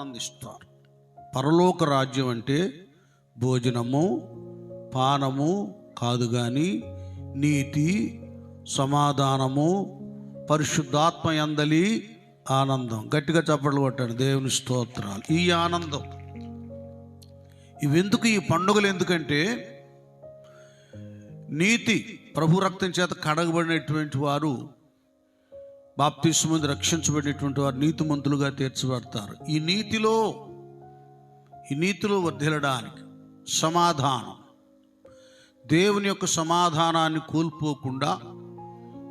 ఆనందిస్తారు. పరలోక రాజ్యం అంటే భోజనము పానము కాదు, కానీ నీతి, సమాధానము, పరిశుద్ధాత్మ యందలి ఆనందం. గట్టిగా చప్పట్లు కొట్టండి, దేవుని స్తోత్రాలు. ఈ ఆనందం ఇవెందుకు, ఈ పండుగలు ఎందుకంటే నీతి, ప్రభు రక్తం చేత కడగబడినటువంటి వారు, బాప్తిస్మం రక్షించబడినటువంటి వారు నీతిమంతులుగా తీర్చబడతారు. ఈ నీతిలో వర్ధిల్లడానికి సమాధానం, దేవుని యొక్క సమాధానాన్ని కోల్పోకుండా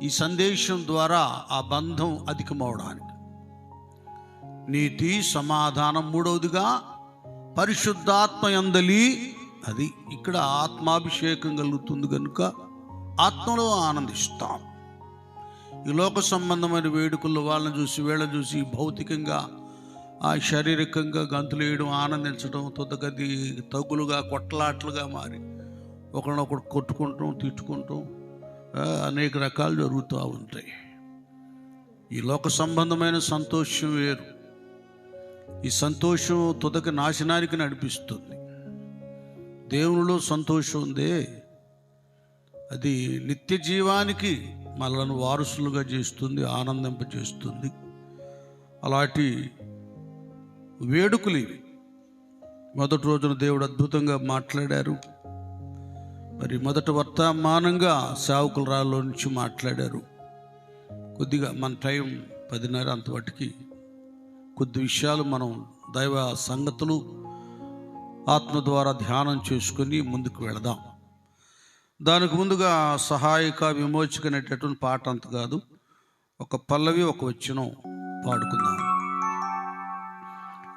ఈ సందేశం ద్వారా ఆ బంధం అధికమవడానికి నీతి, సమాధానం. మూడవదిగా పరిశుద్ధాత్మ యందలి, అది ఇక్కడ ఆత్మాభిషేకం కలుగుతుంది కనుక ఆత్మలో ఆనందిస్తాం. ఈ లోక సంబంధమైన వేడుకల్లో వాళ్ళని చూసి వీళ్ళని చూసి భౌతికంగా ఆ శారీరకంగా గంతులు వేయడం, ఆనందించడం తొందరగది తగులుగా కొట్లాట్లుగా మారి ఒకరినొకరు కొట్టుకుంటాం, తిట్టుకుంటాం, అనేక రకాలు జరుగుతూ ఉంటాయి. ఈ లోక సంబంధమైన సంతోషం వేరు. ఈ సంతోషం తుదక నాశనానికి నడిపిస్తుంది. దేవునిలో సంతోషం ఉందే, అది నిత్య జీవానికి మనలను వారసులుగా చేస్తుంది, ఆనందింపజేస్తుంది. అలాంటి వేడుకలు ఇవి. మొదటి రోజున దేవుడు అద్భుతంగా మాట్లాడారు. మరి మొదటి వర్తమానంగా సేవకుల రాళ్ళలో నుంచి మాట్లాడారు. కొద్దిగా మన టైం 10:30, అంతవరకు కొద్ది విషయాలు మనం దైవ సంగతులు ఆత్మ ద్వారా ధ్యానం చేసుకొని ముందుకు వెళదాం. దానికి ముందుగా సహాయక విమోచక అనేటటువంటి పాట అంత కాదు, ఒక పల్లవి ఒక వచనం పాడుకుందాం.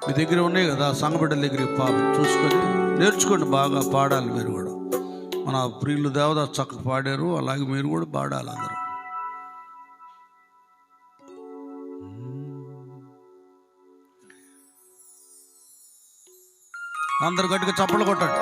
మీ దగ్గర ఉన్నాయి కదా సంఘబిడ్డల దగ్గర చూసుకొని నేర్చుకోండి, బాగా పాడాలి. మీరు కూడా మన ప్రియులు దేవదాసు చక్కగా పాడారు, అలాగే మీరు కూడా పాడాలి. అందరు గట్టిగా చప్పట్లు కొట్టండి.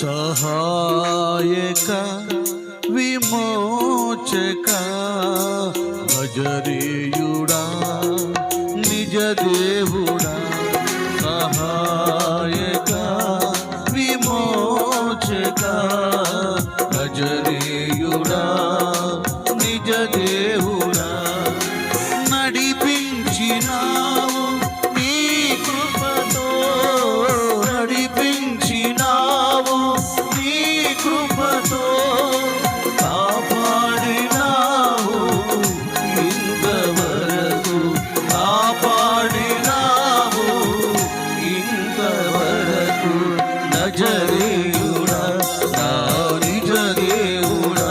సహాయక విమోచక భజరేయుడా నిజ దేవుడా, సహాయక విమోచక భజరేయుడా నిజ దేవుడా, నడిపించినావు నీ కృపతో, నడిపించినావు నీ కృపతో, కాపాడినావు ఇంతవరకు, కాపాడినావు ఇంతవరకు. నజరేయుడా నా నిజ దేవుడా,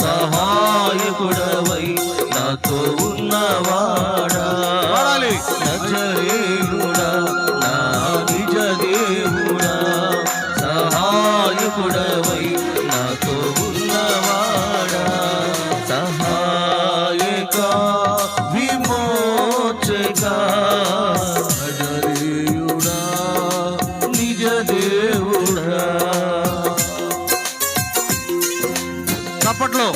సహాయకుడవై నాతో ఉన్నవాడా, నజరేయుడా నా నిజ దేవుడా, సహాయకుడవై నాతో ఉన్నవాడా, సహాయక విమోచక నజరేయుడా నిజ దేవుడా. చప్పట్లో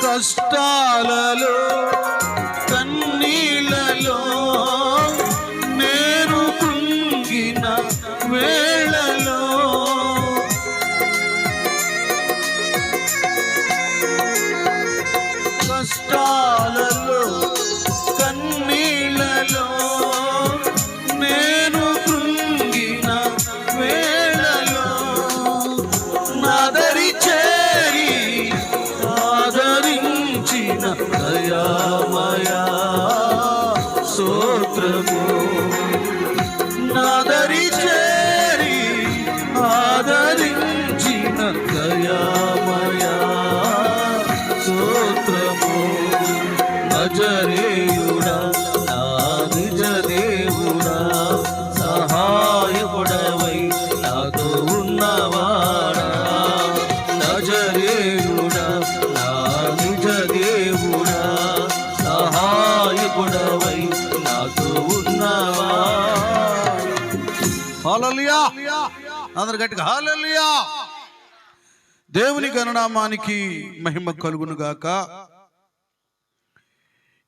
కష్టాలలో ఆదరించిన దయామయా స్తోత్రము. నజరేయుడా నా నిజ దేవుడా, సహాయకుడవై నాతో ఉన్నవాడా. నజరేయుడా నా నిజ దేవుడా, సహాయకుడవై నాతో ఉన్నవాడా. హల్లెలూయా. అందరు గట్టిగా హల్లెలూయా. దేవుని గణనామానికి మహిమ కలుగును గాక.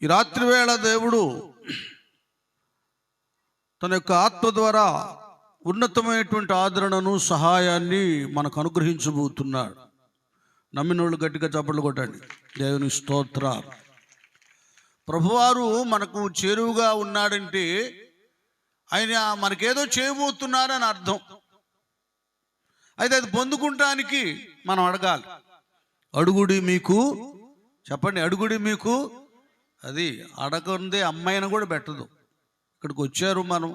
ఈ రాత్రి వేళ దేవుడు తన యొక్క ఆత్మ ద్వారా ఉన్నతమైనటువంటి ఆదరణను, సహాయాన్ని మనకు అనుగ్రహించబోతున్నాడు. నమ్మినోళ్ళు గట్టిగా చప్పట్లు కొట్టండి. దేవుని స్తోత్రాలు. ప్రభువారు మనకు చేరువుగా ఉన్నాడంటే ఆయన మనకేదో చేయబోతున్నారని అర్థం. అయితే అది పొందుకుంటానికి మనం అడగాలి. అడుగుడి మీకు, చెప్పండి, అడుగుడి మీకు. అది అడగందే అమ్మాయిని కూడా పెట్టదు. ఇక్కడికి వచ్చారు మనం,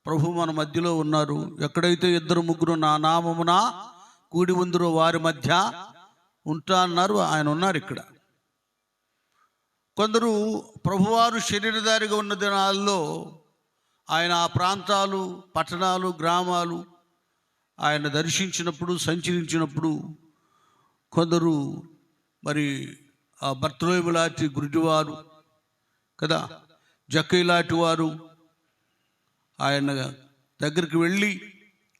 ప్రభు మన మధ్యలో ఉన్నారు. ఎక్కడైతే 2-3 నా నామమున కూడి ఉందరో వారి మధ్య ఉంటా అన్నారు. ఆయన ఉన్నారు ఇక్కడ. కొందరు ప్రభువారు శరీరధారిగా ఉన్న దినాల్లో ఆయన ఆ ప్రాంతాలు, పట్టణాలు, గ్రామాలు ఆయన దర్శించినప్పుడు, సంచరించినప్పుడు కొందరు మరి ఆ బర్తలోమె లాంటి గురుడివారు కదా, జక్కయ్య లాంటి వారు ఆయన దగ్గరికి వెళ్ళి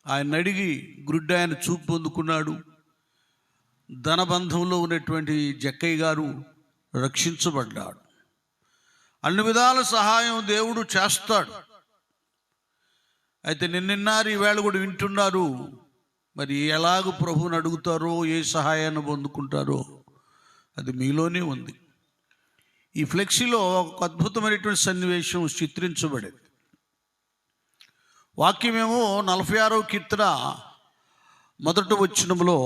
ఆయన అడిగి గురుడ్డి ఆయన చూపు పొందుకున్నాడు. ధనబంధంలో ఉన్నటువంటి జక్కయ్య గారు రక్షించబడ్డాడు. అన్ని విధాల సహాయం దేవుడు చేస్తాడు. అయితే నిన్నారు, ఈవేళ కూడా వింటున్నారు. మరి ఎలాగ ప్రభువుని అడుగుతారో, ఏ సహాయాన్ని పొందుకుంటారో అది మీలోనే ఉంది. ఈ ఫ్లెక్సీలో ఒక అద్భుతమైనటువంటి సన్నివేశం చిత్రించబడేది. వాక్యమేమో 46వ కీర్తన మొదటి వచనంలో,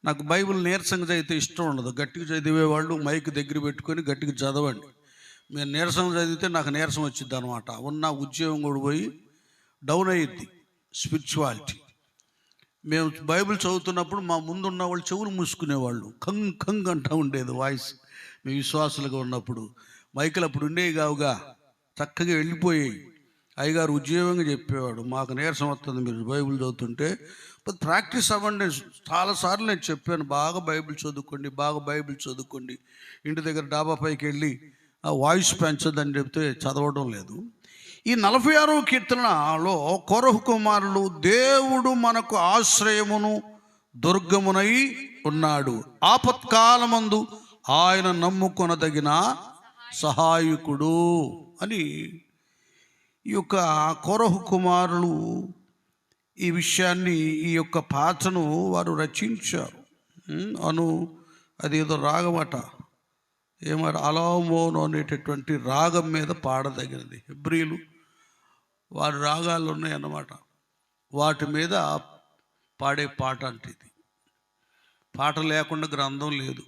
నాకు బైబిల్ నీరసంగా చదివితే ఇష్టం ఉండదు. గట్టిగా చదివేవాళ్ళు మైక్ దగ్గర పెట్టుకొని గట్టిగా చదవండి. మీరు నీరసంగా చదివితే నాకు నీరసం వచ్చింది అనమాట. ఉన్న ఉద్యోగం కూడా పోయి డౌన్ అయ్యిద్ది స్పిరిచువాలిటీ. మేము బైబిల్ చదువుతున్నప్పుడు మా ముందున్న వాళ్ళు చెవులు మూసుకునేవాళ్ళు. కంగ్ కంగ్ అంటూ ఉండేది వాయిస్. మేము విశ్వాసులుగా ఉన్నప్పుడు మైకులు అప్పుడు ఉండేవి కావుగా, చక్కగా వెళ్ళిపోయాయి. అయ్యగారు ఉద్యోగంగా చెప్పేవాడు, మాకు నీరసం వస్తుంది మీరు బైబిల్ చదువుతుంటే. ప్రాక్టీస్ అవ్వండి. చాలాసార్లు నేను చెప్పాను, బాగా బైబిల్ చదువుకోండి, బాగా బైబిల్ చదువుకోండి. ఇంటి దగ్గర డాబా పైకి వెళ్ళి ఆ వాయిస్ పెంచదని చెప్తే చదవడం లేదు. ఈ 46వ కీర్తనలో కోరహు కుమారులు, దేవుడు మనకు ఆశ్రయమును దుర్గమునై ఉన్నాడు, ఆపత్కాలమందు ఆయన నమ్ముకొనదగిన సహాయకుడు అని ఈ యొక్క కోరహు కుమారులు ఈ విషయాన్ని, ఈ యొక్క పాటను వారు రచించారు. అదేదో రాగమట, ఏమాట అలామోను అనేటటువంటి రాగం మీద పాడదగినది. హెబ్రీలు వారి రాగాలు ఉన్నాయన్నమాట. వాటి మీద పాడే పాట అంటే ఇది. పాట లేకుండా గ్రంథం లేదు.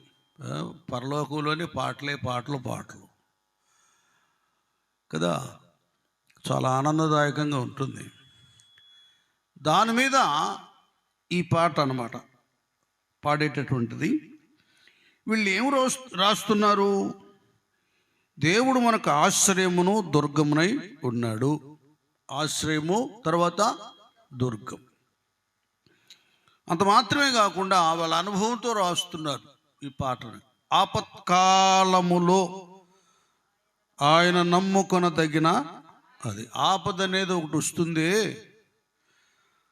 పరలోకంలోనే పాటలే పాటలు పాటలు కదా, చాలా ఆనందదాయకంగా ఉంటుంది. దాని మీద ఈ పాట అన్నమాట పాడేటటువంటిది. వీళ్ళు ఏం రాస్తున్నారు? దేవుడు మనకు ఆశ్రయమును దుర్గమునై ఉన్నాడు. ఆశ్రయము తర్వాత దుర్గం. అంత మాత్రమే కాకుండా వాళ్ళ అనుభవంతో రాస్తున్నారు ఈ పాటను. ఆపత్కాలములో ఆయన నమ్ముకొనదగిన, అది ఆపద అనేది ఒకటి వస్తుంది.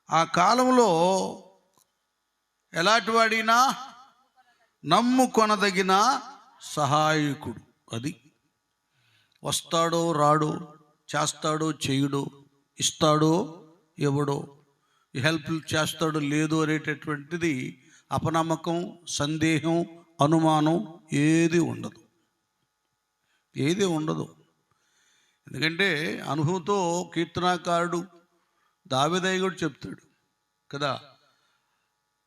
ఆ కాలంలో ఎలాంటి వాడినా నమ్ముకొనదగిన సహాయకుడు. అది వస్తాడో రాడో, చేస్తాడో చేయుడో, ఇస్తాడో ఇవ్వడో, హెల్ప్ చేస్తాడో లేదో అనేటటువంటిది అపనమ్మకం, సందేహం, అనుమానం ఏది ఉండదు. ఎందుకంటే అనుభవంతో కీర్తనాకారుడు దావీదు కూడా చెప్తాడు కదా,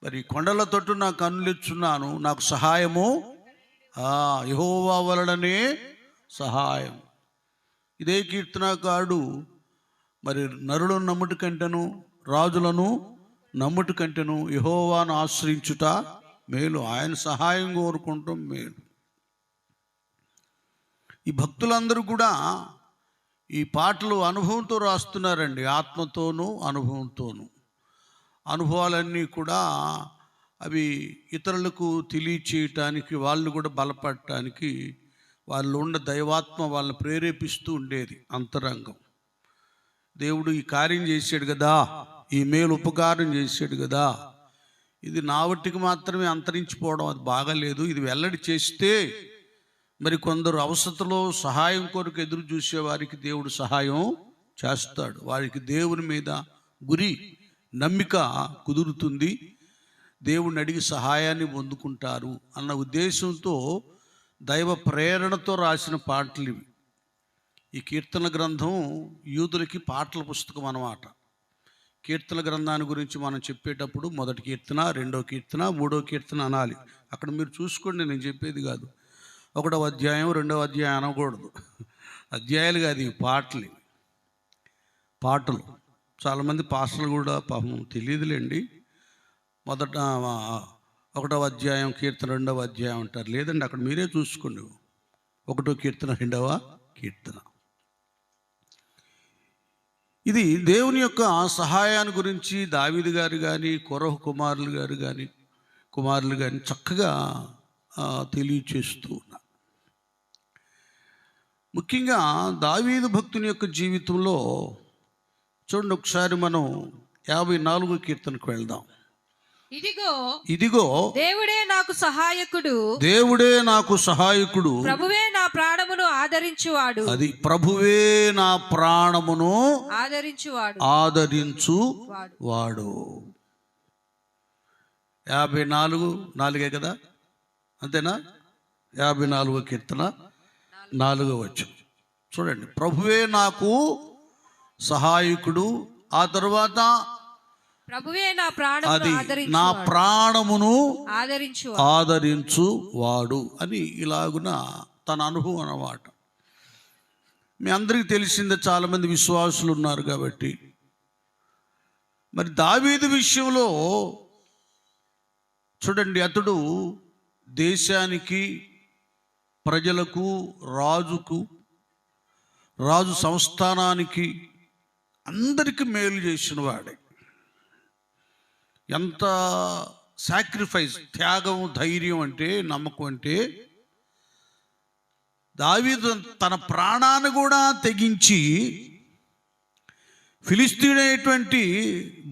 మరి కొండల తట్టు నా కన్నులిచ్చున్నాను, నాకు సహాయము యెహోవా వలననే సహాయం. ఇదే కీర్తనాకారుడు మరి నరులను నమ్ముటి కంటేను రాజులను నమ్ముట కంటేను యెహోవాను ఆశ్రయించుట మేలు. ఆయన సహాయం కోరుకుంటాం మేలు. ఈ భక్తులందరూ కూడా ఈ పాటలు అనుభవంతో రాస్తున్నారండి, ఆత్మతోనూ అనుభవంతోనూ. అనుభవాలన్నీ కూడా అవి ఇతరులకు తెలియచేయటానికి, వాళ్ళు కూడా బలపడటానికి వాళ్ళు ఉన్న దైవాత్మ వాళ్ళని ప్రేరేపిస్తూ ఉండేది అంతరంగం. దేవుడు ఈ కార్యం చేశాడు కదా, ఈ మేలు ఉపకారం చేశాడు కదా, ఇది నా వట్టికి మాత్రమే అంతరించిపోవడం అది బాగాలేదు. ఇది వెల్లడి చేస్తే మరి కొందరు అవసరతలో సహాయం కొరకు ఎదురు చూసే వారికి దేవుడు సహాయం చేస్తాడు. వారికి దేవుని మీద గురి, నమ్మిక కుదురుతుంది, దేవుడిని అడిగి సహాయాన్ని పొందుకుంటారు అన్న ఉద్దేశంతో దైవ ప్రేరణతో రాసిన పాటలు ఇవి. ఈ కీర్తన గ్రంథం యూదులకి పాటల పుస్తకం అన్నమాట. కీర్తన గ్రంథాన్ని గురించి మనం చెప్పేటప్పుడు మొదటి కీర్తన, రెండో కీర్తన, మూడో కీర్తన అనాలి. అక్కడ మీరు చూసుకోండి, నేను చెప్పేది కాదు. 1వ అధ్యాయం 2వ అధ్యాయం అనకూడదు, అధ్యాయాలు కాదు, ఇవి పాటలు. చాలామంది పాస్టర్లు కూడా పాపం తెలియదులేండి, 1వ అధ్యాయం కీర్తన 2వ అధ్యాయం అంటారు. లేదండి, అక్కడ మీరే చూసుకోండి, 1వ కీర్తన 2వ కీర్తన. ఇది దేవుని యొక్క సహాయాన్ని గురించి దావీదు గారు కానీ, కొరహు కుమారులు కానీ చక్కగా తెలియచేస్తూ ఉన్నారు. ముఖ్యంగా దావీదు భక్తుని యొక్క జీవితంలో చూడండి, ఒకసారి మనం 54వ కీర్తనకు వెళ్దాం. ఇదిగో దేవుడే నాకు సహాయకుడు, ప్రభువే నా ప్రాణమును ఆదరించువాడు. అది ప్రభువే నా ప్రాణమును ఆదరించువాడు. 54 కదా, అంతేనా? 54వ కీర్తన 4వ వచనం చూడండి. ప్రభువే నాకు సహాయకుడు, ఆ తర్వాత ప్రభువే నా ప్రాణమును ఆదరించువాడు అని ఇలాగున తన అనుభవం అన్నమాట. మీ అందరికీ తెలిసిందే, చాలామంది విశ్వాసులు ఉన్నారు కాబట్టి. మరి దావీదు విషయంలో చూడండి, అతడు దేశానికి, ప్రజలకు, రాజు సంస్థానానికి అందరికీ మేలు చేసిన వాడే. ఎంత సాక్రిఫైస్, త్యాగం, ధైర్యం అంటే, నమ్మకం అంటే, దావీదు తన ప్రాణాన్ని కూడా తెగించి ఫిలిస్తీయుడైనటువంటి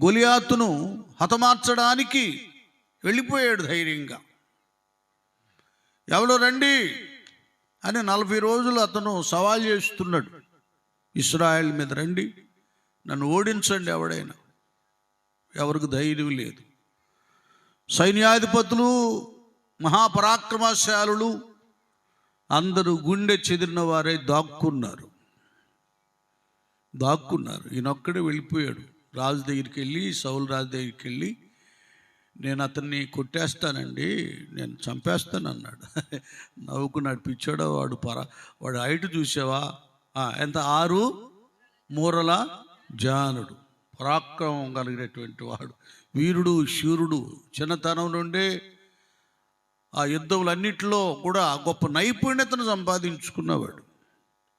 గొలియాతును హతమార్చడానికి వెళ్ళిపోయాడు ధైర్యంగా. ఎవరో రండి అని 40 రోజులు అతను సవాల్ చేస్తున్నాడు. ఇశ్రాయేల్ మీద రండి, నన్ను ఓడించండి ఎవడైనా. ఎవరికి ధైర్యం లేదు. సైన్యాధిపతులు, మహాపరాక్రమశాలులు అందరూ గుండె చెదిరిన వారే దాక్కున్నారు. ఈయనొక్కడే వెళ్ళిపోయాడు. రాజు దగ్గరికి వెళ్ళి, సౌలు రాజు దగ్గరికి వెళ్ళి, నేను అతన్ని కొట్టేస్తానండి, నేను చంపేస్తాను అన్నాడు. నవ్వుకున్నాడు. పిచ్చాడో వాడు, వాడు హైట్ చూసావా, ఎంత 6 మూరల జానుడు, పరాక్రమం కలిగినటువంటి వాడు, వీరుడు, శూరుడు. చిన్నతనం నుండే ఆ యుద్ధములన్నిటిలో కూడా గొప్ప నైపుణ్యతను సంపాదించుకున్నవాడు.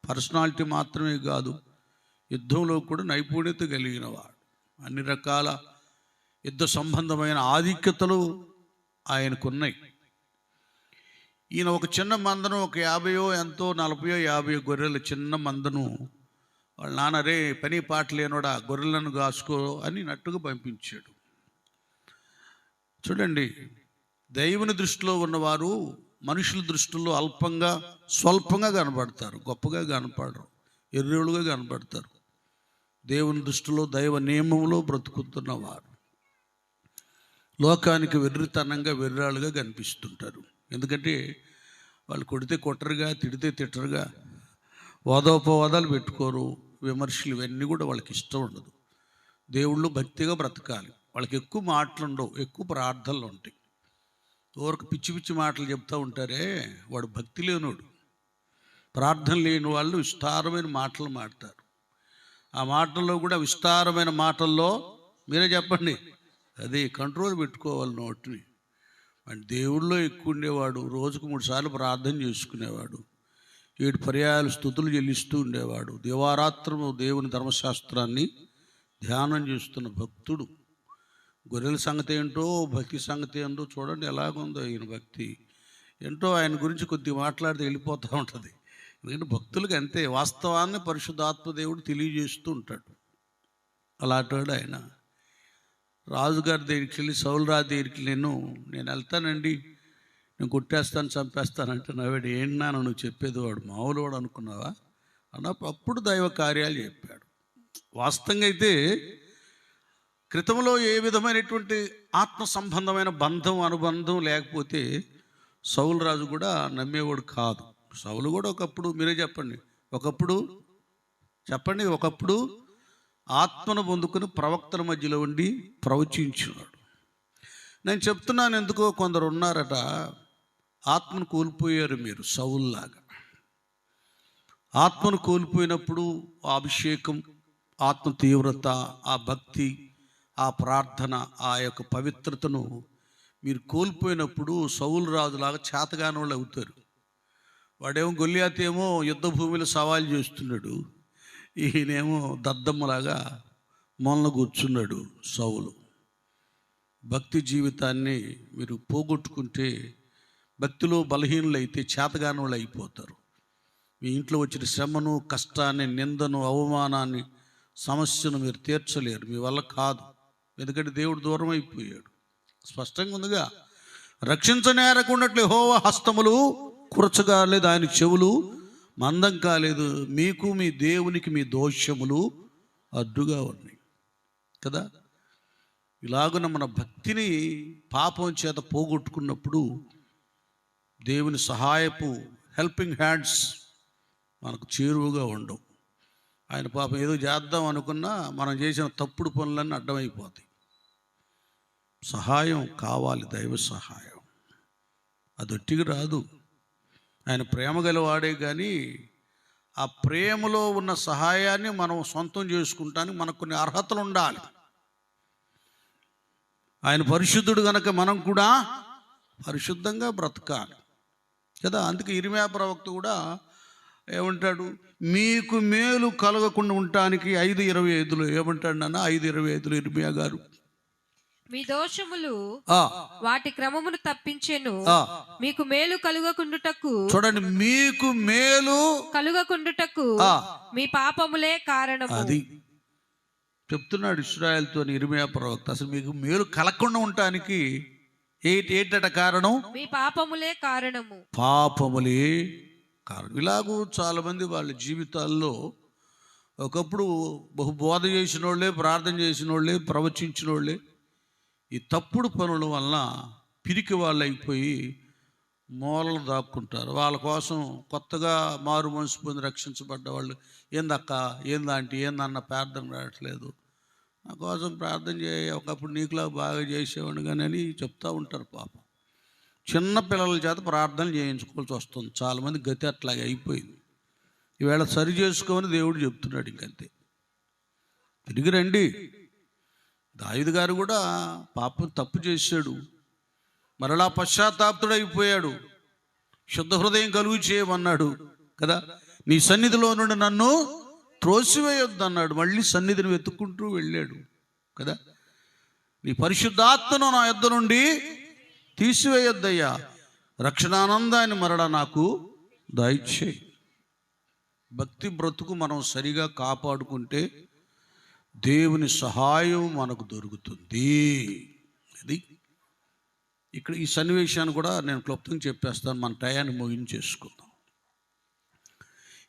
పర్సనాలిటీ మాత్రమే కాదు, యుద్ధంలో కూడా నైపుణ్యత కలిగిన వాడు. అన్ని రకాల యుద్ధ సంబంధమైన ఆధిక్యతలు ఆయనకున్నాయి. ఈయన ఒక చిన్న మందను, ఒక 40 గొర్రెల చిన్న మందను వాళ్ళ నాన్న, రే పని పాట లేనోడా గొర్రెలను కాసుకో అని నట్టుగా పంపించాడు. చూడండి, దైవుని దృష్టిలో ఉన్నవారు మనుషుల దృష్టిలో స్వల్పంగా కనబడతారు, గొప్పగా కనపడరు, ఎర్రోళ్ళుగా కనబడతారు. దేవుని దృష్టిలో, దైవ నియమంలో బ్రతుకుతున్నవారు లోకానికి వెర్రితనంగా, వెర్రాళ్ళుగా కనిపిస్తుంటారు. ఎందుకంటే వాళ్ళు కొడితే కొట్టరుగా, తిడితే తిట్టరుగా, వాదోపవాదాలు పెట్టుకోరు, విమర్శలు, ఇవన్నీ కూడా వాళ్ళకి ఇష్టం ఉండదు. దేవుళ్ళు భక్తిగా బ్రతకాలి. వాళ్ళకి ఎక్కువ మాటలు ఉండవు, ఎక్కువ ప్రార్థనలు ఉంటాయి. ఊరికి పిచ్చి పిచ్చి మాటలు చెప్తూ ఉంటారే, వాడు భక్తి లేనోడు. ప్రార్థన లేని వాళ్ళు విస్తారమైన మాటలు మాట్లాడతారు. ఆ మాటల్లో కూడా విస్తారమైన మాటల్లో మీరే చెప్పండి, అదే కంట్రోల్ పెట్టుకోవాలి నోటిని. అండ్ దేవుళ్ళో ఎక్కువ ఉండేవాడు, రోజుకు 3 సార్లు ప్రార్థన చేసుకునేవాడు, 7 పర్యాయాలు స్తుతులు చెల్లిస్తూ ఉండేవాడు, దివారాత్రము దేవుని ధర్మశాస్త్రాన్ని ధ్యానం చేస్తున్న భక్తుడు. గొర్రెల సంగతి ఏంటో, భక్తి సంగతి ఏంటో చూడండి ఎలాగుందో ఈయన భక్తి. ఏంటో ఆయన గురించి కొద్దిగా మాట్లాడితే వెళ్ళిపోతూ ఉంటుంది. ఎందుకంటే భక్తులకి అంతే, వాస్తవాన్ని పరిశుద్ధాత్మ దేవుడు తెలియజేస్తూ ఉంటాడు. అలాంటి ఆయన రాజుగారి దగ్గరికి వెళ్ళి, సౌలు రాజు దగ్గరికి నేను వెళ్తానండి, నేను కొట్టేస్తాను, చంపేస్తానంటే నవ్వాడు. ఏంటి నాన్న నువ్వు చెప్పేది, వాడు మామూలు వాడు అనుకున్నావా అన్నప్పుడు అప్పుడు దైవ కార్యాలు చెప్పాడు. వాస్తవంగా అయితే క్రితంలో ఏ విధమైనటువంటి ఆత్మ సంబంధమైన బంధం అనుబంధం లేకపోతే సౌలు రాజు కూడా నమ్మేవాడు కాదు. సౌలు కూడా ఒకప్పుడు, మీరే చెప్పండి, ఒకప్పుడు ఆత్మను పొందుకుని ప్రవక్తల మధ్యలో ఉండి ప్రవచించినాడు. నేను చెప్తున్నాను ఎందుకో, కొందరు ఉన్నారట ఆత్మను కోల్పోయారు. మీరు సౌలులాగా ఆత్మను కోల్పోయినప్పుడు ఆ అభిషేకం, ఆత్మ తీవ్రత, ఆ భక్తి, ఆ ప్రార్థన, ఆ యొక్క పవిత్రతను మీరు కోల్పోయినప్పుడు సౌలు రాజులాగా చేతగాని వాళ్ళు అవుతారు. వాడేమో గొల్లియాత్ ఏమో యుద్ధ భూమిలో సవాల్ చేస్తున్నాడు, ఈయనేమో దద్దమ్మలాగా మొన్న కూర్చున్నాడు సౌలు. భక్తి జీవితాన్ని మీరు పోగొట్టుకుంటే, భక్తిలో బలహీనులైతే చేతగాని వాళ్ళు అయిపోతారు. మీ ఇంట్లో వచ్చిన శ్రమను, కష్టాన్ని, నిందను, అవమానాన్ని, సమస్యను మీరు తీర్చలేరు, మీ వల్ల కాదు. ఎందుకంటే దేవుడు దూరం అయిపోయాడు. స్పష్టంగా ఉందిగా, రక్షించనేరకున్నట్లు యెహోవా హస్తములు కురచగాలేదు, ఆయన చెవులు మందం కాలేదు, మీకు మీ దేవునికి మీ దోషములు అడ్డుగా ఉన్నాయి కదా. ఇలాగున మన భక్తిని పాపం చేత పోగొట్టుకున్నప్పుడు దేవుని సహాయపు హెల్పింగ్ హ్యాండ్స్ మనకు చేరువుగా ఉండవు. ఆయన పాపం ఏదో చేద్దాం అనుకున్నా మనం చేసిన తప్పుడు పనులన్నీ అడ్డమైపోతాయి. సహాయం కావాలి, దైవ సహాయం. అది ఒట్టిగా రాదు. ఆయన ప్రేమ గలవాడే, కానీ ఆ ప్రేమలో ఉన్న సహాయాన్ని మనం సొంతం చేసుకుంటానికి మనకు కొన్ని అర్హతలు ఉండాలి. ఆయన పరిశుద్ధుడు కనుక మనం కూడా పరిశుద్ధంగా బ్రతకాలి కదా. అందుకే ఇర్మీయా ప్రవక్త కూడా ఏమంటాడు, మీకు మేలు కలగకుండా ఉండటానికి 5:25 ఏమంటాడు నాన్న, 5:25 ఇర్మీయా గారు, మీ దోషములు వాటి క్రమమును తప్పించెను, మీకు మేలు కలుగకుండుటకు, చూడండి, మీకు మేలు కలుగకుండుటకు మీ పాపములే కారణము. అది చెప్తున్నాడు ఇశ్రాయేలుతో ఇర్మీయా ప్రవక్త. అసలు మీకు మేలు కలగకుండా ఉండటానికి ఏంటట కారణం? మీ పాపములే కారణము. పాపములే కారణం. ఇలాగూ చాలామంది వాళ్ళ జీవితాల్లో ఒకప్పుడు బహుబోధ చేసిన వాళ్ళే, ప్రార్థన చేసిన వాళ్ళే, ప్రవచించిన వాళ్ళే ఈ తప్పుడు పనుల వలన పిరికి వాళ్ళు అయిపోయి మూలలు దాక్కుంటారు. వాళ్ళ కోసం కొత్తగా మారు మనసు పొంది రక్షించబడ్డ వాళ్ళు, ఏందక్క, ఏందంటే ఏందన్న ప్రార్థన రావట్లేదు, నా కోసం ప్రార్థన చేయ, ఒకప్పుడు నీకులా బాగా చేసేవాడు కానీ అని చెప్తూ ఉంటారు. పాపం చిన్న పిల్లల చేత ప్రార్థనలు చేయించుకోవాల్సి వస్తుంది. చాలామంది గతి అట్లాగే అయిపోయింది. ఈవేళ సరి చేసుకోమని దేవుడు చెప్తున్నాడు. ఇంకంతే, తిరిగి రండి. దావీదు గారు కూడా పాపం తప్పు చేశాడు, మరలా పశ్చాత్తాపుడైపోయాడు. శుద్ధ హృదయం కలుగు చేయమన్నాడు కదా. నీ సన్నిధిలో నుండి నన్ను త్రోసివేయొద్దు అన్నాడు. మళ్ళీ సన్నిధిని వెతుక్కుంటూ వెళ్ళాడు కదా. నీ పరిశుద్ధాత్మను నా యొద్ద నుండి తీసివేయొద్దయ్యా, రక్షణానందాన్ని మరలా నాకు దయచేయి. భక్తి బ్రతుకు మనం సరిగా కాపాడుకుంటే దేవుని సహాయం మనకు దొరుకుతుంది. అది ఇక్కడ ఈ సన్నివేశాన్ని కూడా నేను క్లుప్తంగా చెప్పేస్తాను, మన టయాన్ని ముగించేసుకుందాం.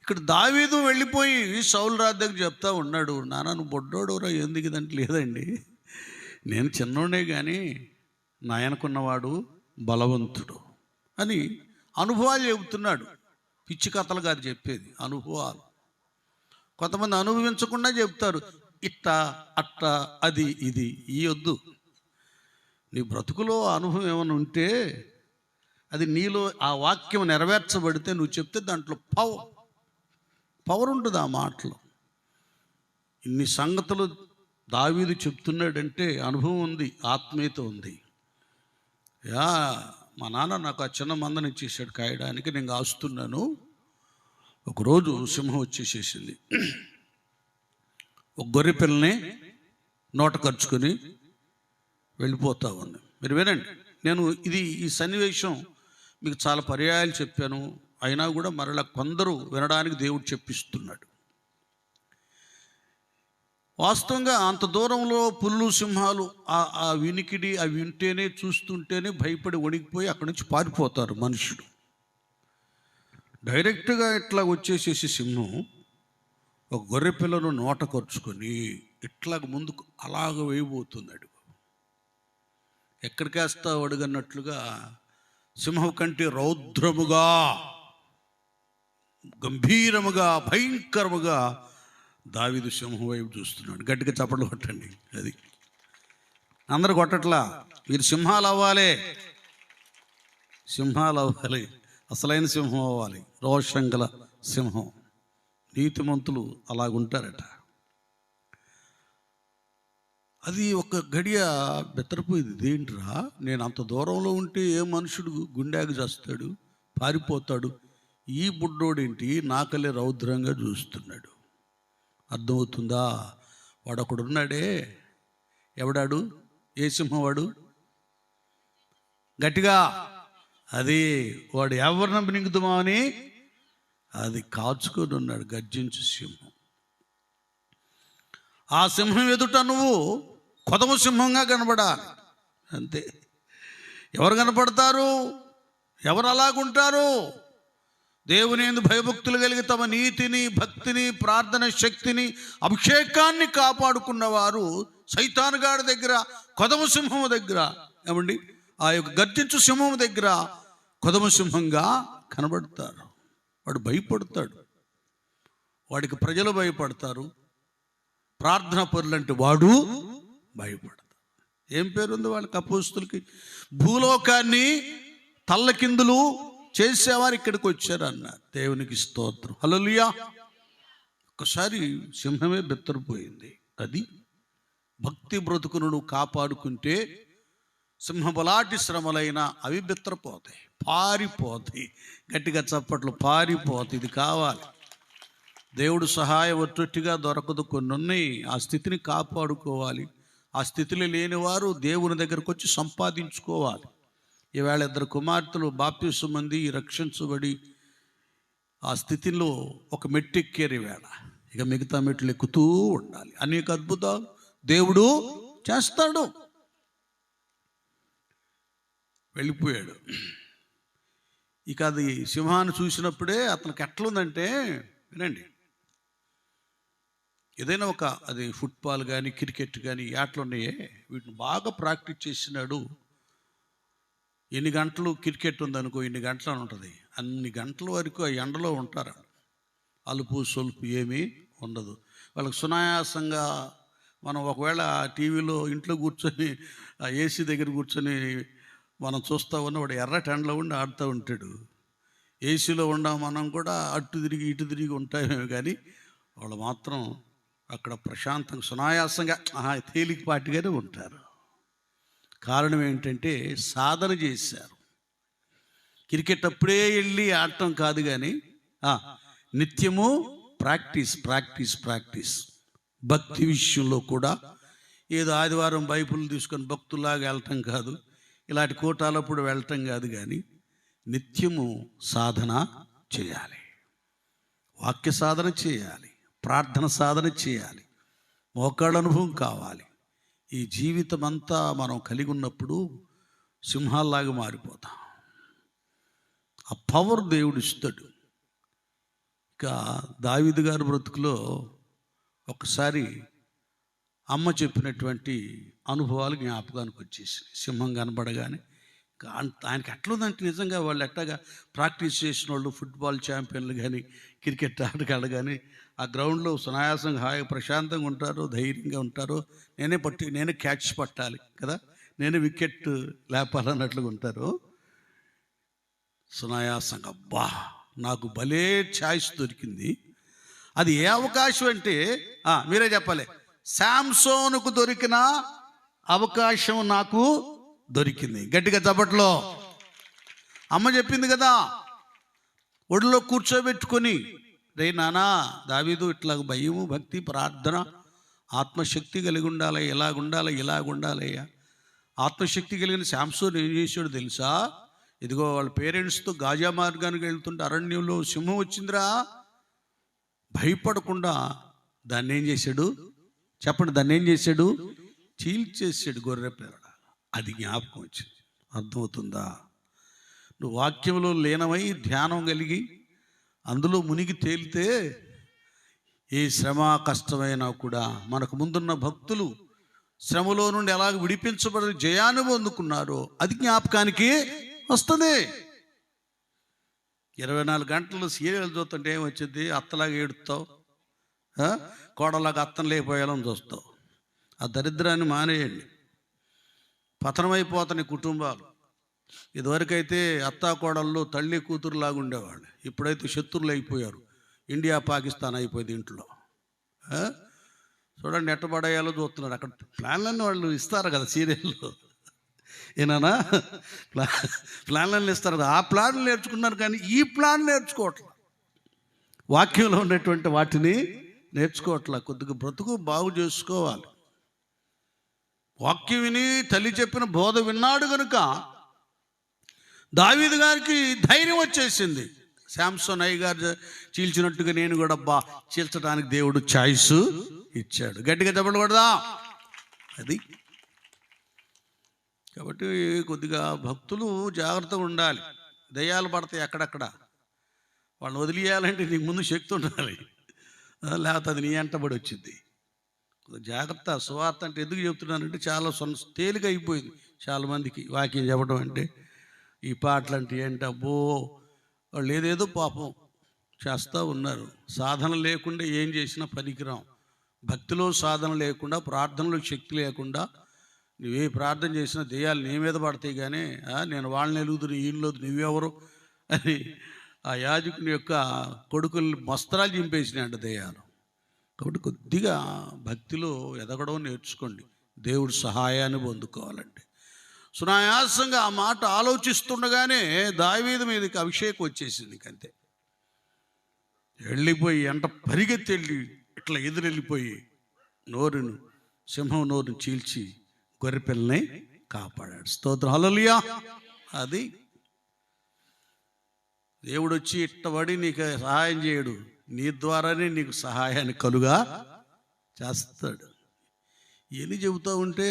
ఇక్కడ దావీదు వెళ్ళిపోయి సౌలు రాజు దగ్గర చెప్తా ఉన్నాడు, నాన్న నువ్వు బొడ్డోడురా, ఎందుకు ఇదంటే, లేదండి నేను చిన్నోడే కానీ నాయనకున్నవాడు బలవంతుడు అని అనుభవాలు చెబుతున్నాడు. పిచ్చి కథలు గారు చెప్పేది అనుభవాలు. కొంతమంది అనుభవించకుండా చెప్తారు, ఇట్ట అట్ట అది ఇది. ఈ వద్దు. నీ బ్రతుకులో అనుభవం ఏమైనా ఉంటే అది నీలో ఆ వాక్యం నెరవేర్చబడితే నువ్వు చెప్తే దాంట్లో పవర్ ఉంటుంది ఆ మాటలో. ఇన్ని సంగతులు దావీదు చెప్తున్నాడంటే అనుభవం ఉంది, ఆత్మీయత ఉంది. యా మా నాన్న నాకు ఆ చిన్న మందని ఇచ్చేసాడు కాయడానికి, నేను కాస్తున్నాను. ఒకరోజు సింహం వచ్చేసేసింది. ఒక గొర్రె పిల్లని నోట ఖర్చుకొని వెళ్ళిపోతా ఉంది. మీరు వినండి, నేను ఈ సన్నివేశం మీకు చాలా పర్యాయాలు చెప్పాను, అయినా కూడా మరలా కొందరు వినడానికి దేవుడు చెప్పిస్తున్నాడు. వాస్తవంగా అంత దూరంలో పులులు సింహాలు ఆ వినికిడి అవి వింటేనే, చూస్తుంటేనే భయపడి వణికిపోయి అక్కడి నుంచి పారిపోతారు మనుషుడు. డైరెక్ట్గా ఇట్లా వచ్చేసేసి సింహం ఒక గొర్రె పిల్లను నోట ఖర్చుకొని ఇట్లాగ ముందుకు అలాగ వేయబోతున్నాడు. ఎక్కడికి వేస్తావు అడుగన్నట్లుగా సింహం కంటే రౌద్రముగా, గంభీరముగా, భయంకరముగా దావీదు సింహం వైపు చూస్తున్నాడు. గట్టిగా చప్పట్లు కొట్టండి. అది అందరు కొట్టట్లా, మీరు సింహాలు అవ్వాలి, సింహాలు అవ్వాలి, అసలైన సింహం అవ్వాలి, రోషం గల సింహం. నీతిమంతులు అలాగుంటారట. అది ఒక గడియ బెత్తరపోయింది. ఇదేంట్రా, నేను అంత దూరంలో ఉంటే ఏ మనుషుడు గుండెకి చేస్తాడు, పారిపోతాడు, ఈ బుడ్డోడేంటి నాకలే రౌద్రంగా చూస్తున్నాడు. అర్థమవుతుందా? వాడు ఒకడున్నాడే, ఎవడాడు? ఏ సింహం వాడు? గట్టిగా అది వాడు ఎవరిని మింగుతామా అని అది కాచుకొని ఉన్నాడు, గర్జించు సింహం. ఆ సింహం ఎదుట నువ్వు కొదమ సింహంగా కనబడాలి, అంతే. ఎవరు కనపడతారు? ఎవరు అలాగుంటారు? దేవుని యందు భయభక్తులు కలిగి తమ నీతిని, భక్తిని, ప్రార్థన శక్తిని, అభిషేకాన్ని కాపాడుకున్నవారు సైతానుగాడి దగ్గర, కొదమ సింహము దగ్గర, ఏమండి, ఆ యొక్క గర్జించు సింహము దగ్గర కొదమ సింహంగా కనబడతారు. వాడు భయపడతాడు, వాడికి ప్రజలు భయపడతారు, ప్రార్థన పరులంటే వాడు భయపడతాడు. ఏం పేరుంది వాళ్ళకి? అపోస్తులకి భూలోకాన్ని తల్లకిందులు చేసేవారు ఇక్కడికి వచ్చారు అన్నారు. దేవునికి స్తోత్రం, హల్లెలూయా. ఒకసారి సింహమే బెత్తరిపోయింది. అది భక్తి బ్రతుకును నువ్వు కాపాడుకుంటే సింహబలాటి శ్రమలైన అవి బెత్తరపోతాయి, పారిపోతాయి. గట్టిగా చప్పట్లు, పారిపోతాయి. ఇది కావాలి. దేవుడు సహాయం ఒట్టొట్టిగా దొరకదు, కొన్ని ఉన్నాయి. ఆ స్థితిని కాపాడుకోవాలి. ఆ స్థితిలో లేనివారు దేవుని దగ్గరకు వచ్చి సంపాదించుకోవాలి. ఈవేళ 2 కుమార్తెలు బాప్తిసం పొంది రక్షించబడి ఆ స్థితిలో ఒక మెట్టు ఎక్కారు. ఈవేళ ఇక మిగతా మెట్లు ఎక్కుతూ ఉండాలి. అనేక అద్భుతాలు దేవుడు చేస్తాడు. వెళ్ళిపోయాడు. ఇక అది సింహాన్ని చూసినప్పుడే అతనికి ఎట్లుందంటే, వినండి, ఏదైనా ఒక అది ఫుట్బాల్ కానీ క్రికెట్ కానీ ఆటలు ఉన్నాయే, వీటిని బాగా ప్రాక్టీస్ చేసినాడు. ఎన్ని గంటలు క్రికెట్ ఉందనుకో, ఎన్ని గంటలు అని ఉంటుంది, అన్ని గంటల వరకు ఆ ఎండలో ఉంటారు. అలుపు సొలుపు ఏమీ ఉండదు వాళ్ళకి. సునాయాసంగా మనం ఒకవేళ టీవీలో ఇంట్లో కూర్చొని ఆ ఏసీ దగ్గర కూర్చొని మనం చూస్తూ ఉన్న వాడు ఎర్రటి ఎండలో ఉండి ఆడుతూ ఉంటాడు. ఏసీలో ఉండం మనం కూడా అటు తిరిగి ఇటు తిరిగి ఉంటామేమో, కానీ వాళ్ళు మాత్రం అక్కడ ప్రశాంతంగా సునాయాసంగా తేలికపాటిగానే ఉంటారు. కారణం ఏంటంటే సాధన చేశారు. క్రికెట్ అప్పుడే వెళ్ళి ఆడటం కాదు, కానీ నిత్యము ప్రాక్టీస్ ప్రాక్టీస్ ప్రాక్టీస్. భక్తి విషయంలో కూడా ఏదో ఆదివారం బైబిల్ తీసుకొని భక్తులాగా వెళ్ళటం కాదు, ఇలాంటి కోటాలప్పుడు వెళ్ళటం కాదు, కానీ నిత్యము సాధన చేయాలి, వాక్య సాధన చేయాలి, ప్రార్థన సాధన చేయాలి, మోకాళ్ళ అనుభవం కావాలి. ఈ జీవితం అంతా మనం కలిగి ఉన్నప్పుడు సింహాల్లాగా మారిపోతాం. ఆ పవర్ దేవుడు ఇస్తాడు. ఇక దావీదు గారి బ్రతుకులో ఒకసారి అమ్మ చెప్పినటువంటి అనుభవాలు జ్ఞాపకానికి వచ్చేసి, సింహం కనబడగానే ఆయనకి ఎట్లుందంటే, నిజంగా వాళ్ళు ఎట్టగా ప్రాక్టీస్ చేసిన వాళ్ళు, ఫుట్బాల్ ఛాంపియన్లు కానీ క్రికెట్ ఆటగాళ్ళు కానీ ఆ గ్రౌండ్లో సునాయాసంగా హాయిగా ప్రశాంతంగా ఉంటారు, ధైర్యంగా ఉంటారు. నేనే క్యాచ్ పట్టాలి కదా, నేనే వికెట్ లేపాలన్నట్లుగా ఉంటారు. సునాయాసంగా అబ్బా నాకు భలే ఛాయిస్ దొరికింది. అది ఏ అవకాశం అంటే మీరే చెప్పాలి. శాంసోనుకు దొరికిన అవకాశం నాకు దొరికింది. గట్టిగా చప్పట్లో. అమ్మ చెప్పింది కదా, ఒడిలో కూర్చోబెట్టుకొని, రే నానా దావీదు ఇట్లా భయము, భక్తి, ప్రార్థన, ఆత్మశక్తి కలిగి ఉండాలి, ఇలాగుండాలయ్యా. ఆత్మశక్తి కలిగిన శాంసోన్ ఏం చేశాడు తెలుసా? ఇదిగో వాళ్ళ పేరెంట్స్తో గాజా మార్గానికి వెళ్తుంటే అరణ్యంలో సింహం వచ్చిందిరా, భయపడకుండా దాన్ని ఏం చేశాడు చెప్పండి? దాన్ని ఏం చేశాడు? చీల్చేసాడు గొర్రె పిల్ల. అది జ్ఞాపకం వచ్చింది. అర్థమవుతుందా? నువ్వు వాక్యంలో లీనమై ధ్యానం కలిగి అందులో మునిగి తేలితే ఏ శ్రమ కష్టమైనా కూడా, మనకు ముందున్న భక్తులు శ్రమలో నుండి ఎలాగ విడిపించబడి జయాన్ని పొందుకున్నారో అది జ్ఞాపకానికి వస్తుంది. 24 గంటలు సీరియల్ చూస్తుంటే ఏమొచ్చింది? అత్తలాగా ఏడుస్తావు, కోడలాగా అత్తను లేకపోయాలని చూస్తావు. ఆ దరిద్రాన్ని మానేయండి. పతనమైపోతాయి కుటుంబాలు. ఇదివరకైతే అత్తా కోడళ్ళు తల్లి కూతురులాగా ఉండేవాళ్ళు, ఇప్పుడైతే శత్రువులు అయిపోయారు. ఇండియా పాకిస్తాన్ అయిపోయింది ఇంట్లో. చూడండి ఎట్టబడేయాలో చూస్తున్నారు. అక్కడ ప్లాన్లన్నీ వాళ్ళు ఇస్తారు కదా సీరియల్లో, ఏనా ప్లాన్లన్నీ ఇస్తారు కదా. ఆ ప్లాన్లు నేర్చుకున్నారు కానీ ఈ ప్లాన్ నేర్చుకోవట్లా. వాక్యంలో ఉన్నటువంటి వాటిని నేర్చుకోవట్లా. కొద్దిగా బ్రతుకు బాగు చేసుకోవాలి. వాక్యం విని తల్లి చెప్పిన బోధ విన్నాడు కనుక దావీదు గారికి ధైర్యం వచ్చేసింది. శాంసోన్ అయ్య గారు చీల్చినట్టుగా నేను కూడా చీల్చడానికి దేవుడు ఛాయిస్ ఇచ్చాడు. గట్టిగా చెప్పకూడదా? అది కాబట్టి కొద్దిగా భక్తులు జాగ్రత్తగా ఉండాలి. దయ్యాలు పడతాయి అక్కడక్కడ. వాళ్ళని వదిలేయాలంటే నీకు ముందు శక్తి ఉండాలి, లేకపోతే అది నీ అంటబడి వచ్చింది. జాగ్రత్త. సువార్త అంటే ఎందుకు చెప్తున్నానంటే చాలా తేలిక అయిపోయింది చాలామందికి వాక్యం చెప్పడం అంటే. ఈ పాటలు అంటే ఏంటి, అబ్బో వాళ్ళు ఏదేదో పాపం చేస్తూ ఉన్నారు. సాధన లేకుండా ఏం చేసినా పనికిరాం. భక్తిలో సాధన లేకుండా, ప్రార్థనలో శక్తి లేకుండా నువ్వే ప్రార్థన చేసినా దెయ్యాలు నీ మీద పడతాయి. కానీ నేను వాళ్ళని ఎలుగుతున్నా, ఈయనలో నువ్వెవరు అని ఆ యాజకుని యొక్క కొడుకుల్ని వస్త్రాలు చింపేసినాయంట దెయ్యాలు. కాబట్టి కొద్దిగా భక్తిలో ఎదగడం నేర్చుకోండి, దేవుడి సహాయాన్ని పొందుకోవాలంటే. సునాయాసంగా ఆ మాట ఆలోచిస్తుండగానే దావీదు మీదకి అభిషేకం వచ్చేసింది. అంతే, వెళ్ళిపోయి ఎంట పరిగెత్తి వెళ్ళి ఇట్లా ఎదురెళ్ళిపోయి సింహం నోరును చీల్చి గొర్రెపిల్లని కాపాడాడు. స్తోత్రం, హల్లెలూయా. అది దేవుడు వచ్చి ఇట్టబడి నీకు సహాయం చేయడు, నీ ద్వారానే నీకు సహాయాన్ని కలుగా చేస్తాడు. ఎన్ని చెబుతూ ఉంటే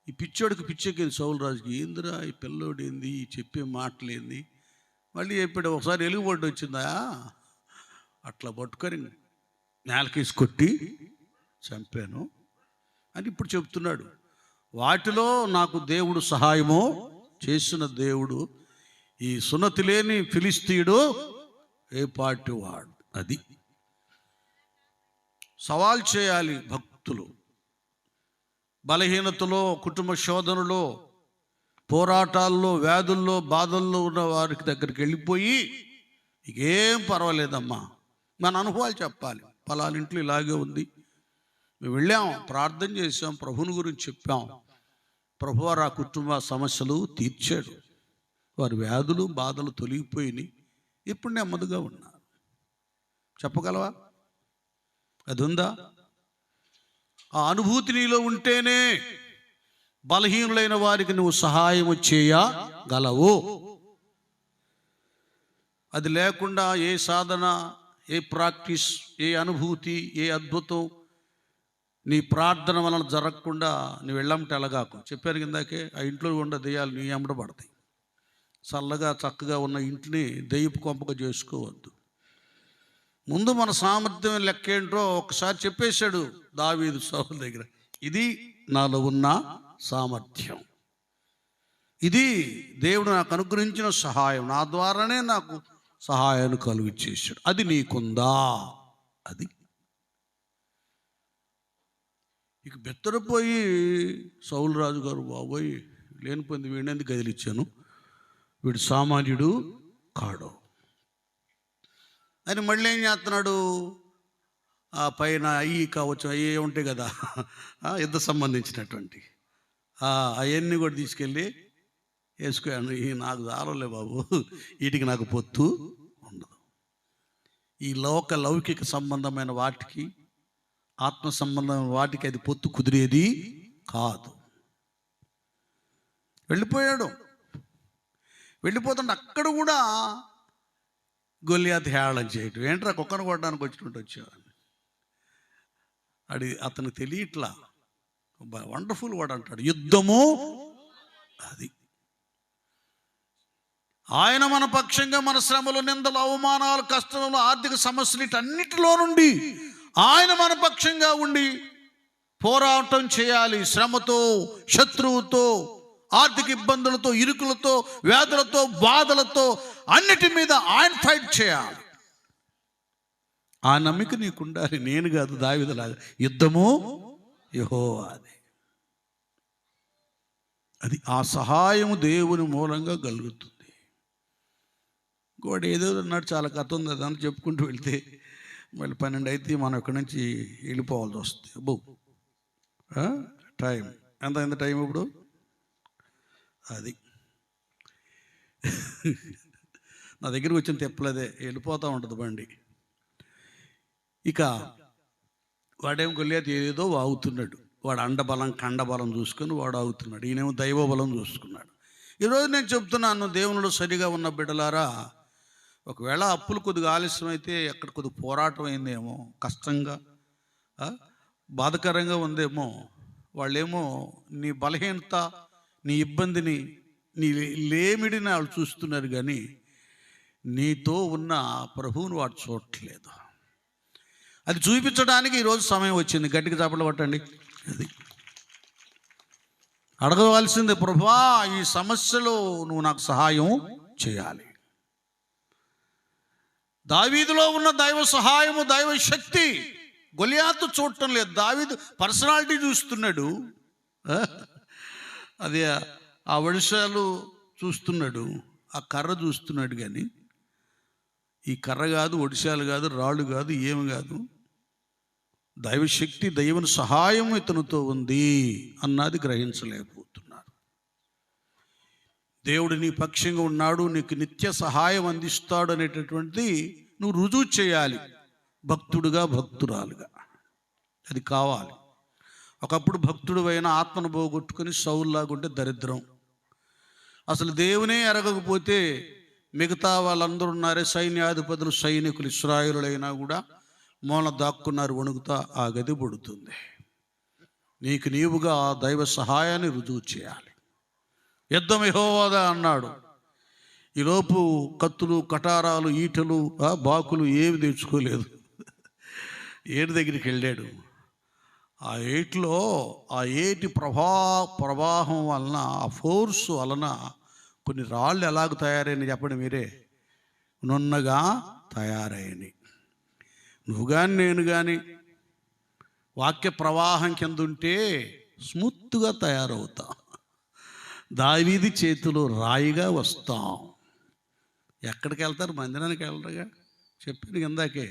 ఈ పిచ్చోడికి పిచ్చెక్కింది సౌలు రాజుకి. ఏందిరా ఈ పిల్లోడు ఏంది, చెప్పే మాటలేంది. మళ్ళీ చెప్పాడు, ఒకసారి ఎలుగుబడి వచ్చిందా, అట్లా పట్టుకొని నేలకేసి కొట్టి చంపాను అని ఇప్పుడు చెప్తున్నాడు. వాటిలో నాకు దేవుడు సహాయము చేసిన దేవుడు ఈ సున్నతి లేని ఫిలిస్తీయుడు ఏ పార్టీ వాడు. అది సవాల్ చేయాలి భక్తులు. బలహీనతలో, కుటుంబ శోధనలో, పోరాటాల్లో, వ్యాధుల్లో, బాధల్లో ఉన్న వారికి దగ్గరికి వెళ్ళిపోయి ఇకేం పర్వాలేదమ్మా మన అనుభవాలు చెప్పాలి. పలానింట్లో ఇలాగే ఉంది, మేము వెళ్ళాం, ప్రార్థన చేసాం, ప్రభుని గురించి చెప్పాం, ప్రభువారు ఆ కుటుంబ సమస్యలు తీర్చాడు, వారి వ్యాధులు బాధలు తొలగిపోయినాయి, ఇప్పుడు నెమ్మదిగా ఉన్నారు. చెప్పగలవా? అది ఉందా? ఆ అనుభూతి నీలో ఉంటేనే బలహీనులైన వారికి నువ్వు సహాయం చేయగలవు. అది లేకుండా ఏ సాధన, ఏ ప్రాక్టీస్, ఏ అనుభూతి, ఏ అద్భుతం నీ ప్రార్థన వలన జరగకుండా నువ్వు వెళ్ళమంటే ఎలాగాకు. చెప్పారు కిందాకే, ఆ ఇంట్లో ఉండే దెయ్యాలు నీ ఎమ్మడ పడతాయి. చల్లగా చక్కగా ఉన్న ఇంటిని దెయ్యపు కొంపగా చేసుకోవద్దు. ముందు మన సామర్థ్యం లెక్కేంటో ఒకసారి చెప్పేశాడు దావీదు సౌలు దగ్గర. ఇది నాలో ఉన్న సామర్థ్యం, ఇది దేవుడు నాకు అనుగ్రహించిన సహాయం, నా ద్వారానే నాకు సహాయాన్ని కలుగు చేశాడు. అది నీకుందా? అది ఇక బెత్తరపోయి సౌలు రాజు గారు, బాబోయ్ లేనిపోయింది, వీడినందుకు గదిలిచ్చాను, వీడు సామాన్యుడు కాడు అని మళ్ళీ ఏం చేస్తున్నాడు, ఆ పైన ఈ కావచ్చు అవి ఉంటాయి కదా, యుద్ధ సంబంధించినటువంటి అవన్నీ కూడా తీసుకెళ్ళి వేసుకోయాను. ఈ నాకు చాలలే బాబు, వీటికి నాకు పొత్తు ఉండదు. ఈ లౌకిక సంబంధమైన వాటికి, ఆత్మ సంబంధమైన వాటికి అది పొత్తు కుదిరేది కాదు. వెళ్ళిపోతుంటే అక్కడ కూడా గొల్లియాతు హేళన చేయటం, ఏంట్రా కుక్కను కొట్టడానికి వచ్చినట్టు వచ్చేవాడిని. అతనికి తెలియట్లా. వండర్ఫుల్ వాడు అంటాడు, యుద్ధము అది. ఆయన మన పక్షంగా మన శ్రమలు, నిందలు, అవమానాలు, కష్టములు, ఆర్థిక సమస్యలు వీటన్నిటిలో నుండి ఆయన మన పక్షంగా ఉండి పోరాటం చేయాలి. శ్రమతో, శత్రువుతో, ఆర్థిక ఇబ్బందులతో, ఇరుకులతో, వ్యాధులతో, బాధలతో అన్నిటి మీద ఆయన ఫైట్ చేయాలి. ఆ నమ్మిక నీకుండాలి. నేను కాదు, దావీదులాగా యుద్ధము యెహోవాదే. అది ఆ సహాయము దేవుని మూలంగా కలుగుతుంది. ఇంకోటి ఏదో అన్నాడు, చాలా కథ ఉంది, అదని చెప్పుకుంటూ వెళ్తే మళ్ళీ 12 అయితే మనం ఇక్కడి నుంచి వెళ్ళిపోవాల్సి వస్తుంది. అబ్బో టైం ఎంత టైం ఇప్పుడు? అది నా దగ్గరికి వచ్చిన తెప్పలేదే, వెళ్ళిపోతూ ఉంటుంది బండి. ఇక వాడేమో గొల్లియాతు ఏదేదో వాగుతున్నాడు. వాడు అండబలం కండబలం చూసుకొని వాడు ఆగుతున్నాడు. ఈయనేమో దైవబలం చూసుకున్నాడు. ఈరోజు నేను చెప్తున్నాను, దేవునిలో సరిగా ఉన్న బిడ్డలారా, ఒకవేళ అప్పులు కొద్దిగా ఆలస్యం అయితే ఎక్కడ కొద్దిగా పోరాటం అయిందేమో, కష్టంగా బాధకరంగా ఉందేమో, వాళ్ళేమో నీ బలహీనత, నీ ఇబ్బందిని, నీ లేమిడిని వాళ్ళు చూస్తున్నారు, కానీ నీతో ఉన్న ప్రభువుని వాడు చూడట్లేదు. అది చూపించడానికి ఈరోజు సమయం వచ్చింది. గట్టిగా చప్పట్లు కొట్టండి. అది అడగవలసింది, ప్రభువా ఈ సమస్యలో నువ్వు నాకు సహాయం చేయాలి. దావీదులో ఉన్న దైవ సహాయము, దైవ శక్తి గొల్లియాతు చూడటం లేదు. దావీదు పర్సనాలిటీ చూస్తున్నాడు, అది ఆ వడిశాలు చూస్తున్నాడు, ఆ కర్ర చూస్తున్నాడు. కానీ ఈ కర్ర కాదు, ఒడిశాలు కాదు, రాళ్ళు కాదు, ఏమి కాదు, దైవశక్తి, దైవుని సహాయం ఇతనితో ఉంది అన్నది గ్రహించలేకపోతున్నారు. దేవుడు నీ పక్షంగా ఉన్నాడు, నీకు నిత్య సహాయం అందిస్తాడు అనేటటువంటిది నువ్వు రుజువు చేయాలి, భక్తుడుగా, భక్తురాలుగా. అది కావాలి. ఒకప్పుడు భక్తుడు అయిన ఆత్మను పోగొట్టుకుని సౌల్లాగుంటే దరిద్రం. అసలు దేవునే ఎరగకపోతే మిగతా వాళ్ళందరూ ఉన్నారే, సైన్యాధిపతులు, సైనికులు, ఇశ్రాయేలులైనా కూడా మూల దాక్కున్నారు, వణుకుతా ఆ గది పడుతుంది. నీకు నీవుగా దైవ సహాయాన్ని రుజువు చేయాలి. యుద్ధం యెహోవాదే అన్నాడు. ఈలోపు కత్తులు, కటారాలు, ఈటలు, బాకులు ఏమి తెచ్చుకోలేదు. ఏటి దగ్గరికి వెళ్ళాడు. ఆ ఏటిలో, ఆ ఏటి ప్రవాహం వలన, ఆ ఫోర్స్ వలన కొన్ని రాళ్ళు ఎలాగ తయారైనవి చెప్పండి మీరే? నున్నగా తయారైనవి. నువ్వు కానీ నేను కానీ వాక్య ప్రవాహం కింద ఉంటే స్మూత్గా తయారవుతాం. దావీదు చేతిలో రాయిగా వస్తాం. ఎక్కడికి వెళ్తారు? మందిరానికి వెళ్ళరుగా. చెప్పాను ఇందాకే,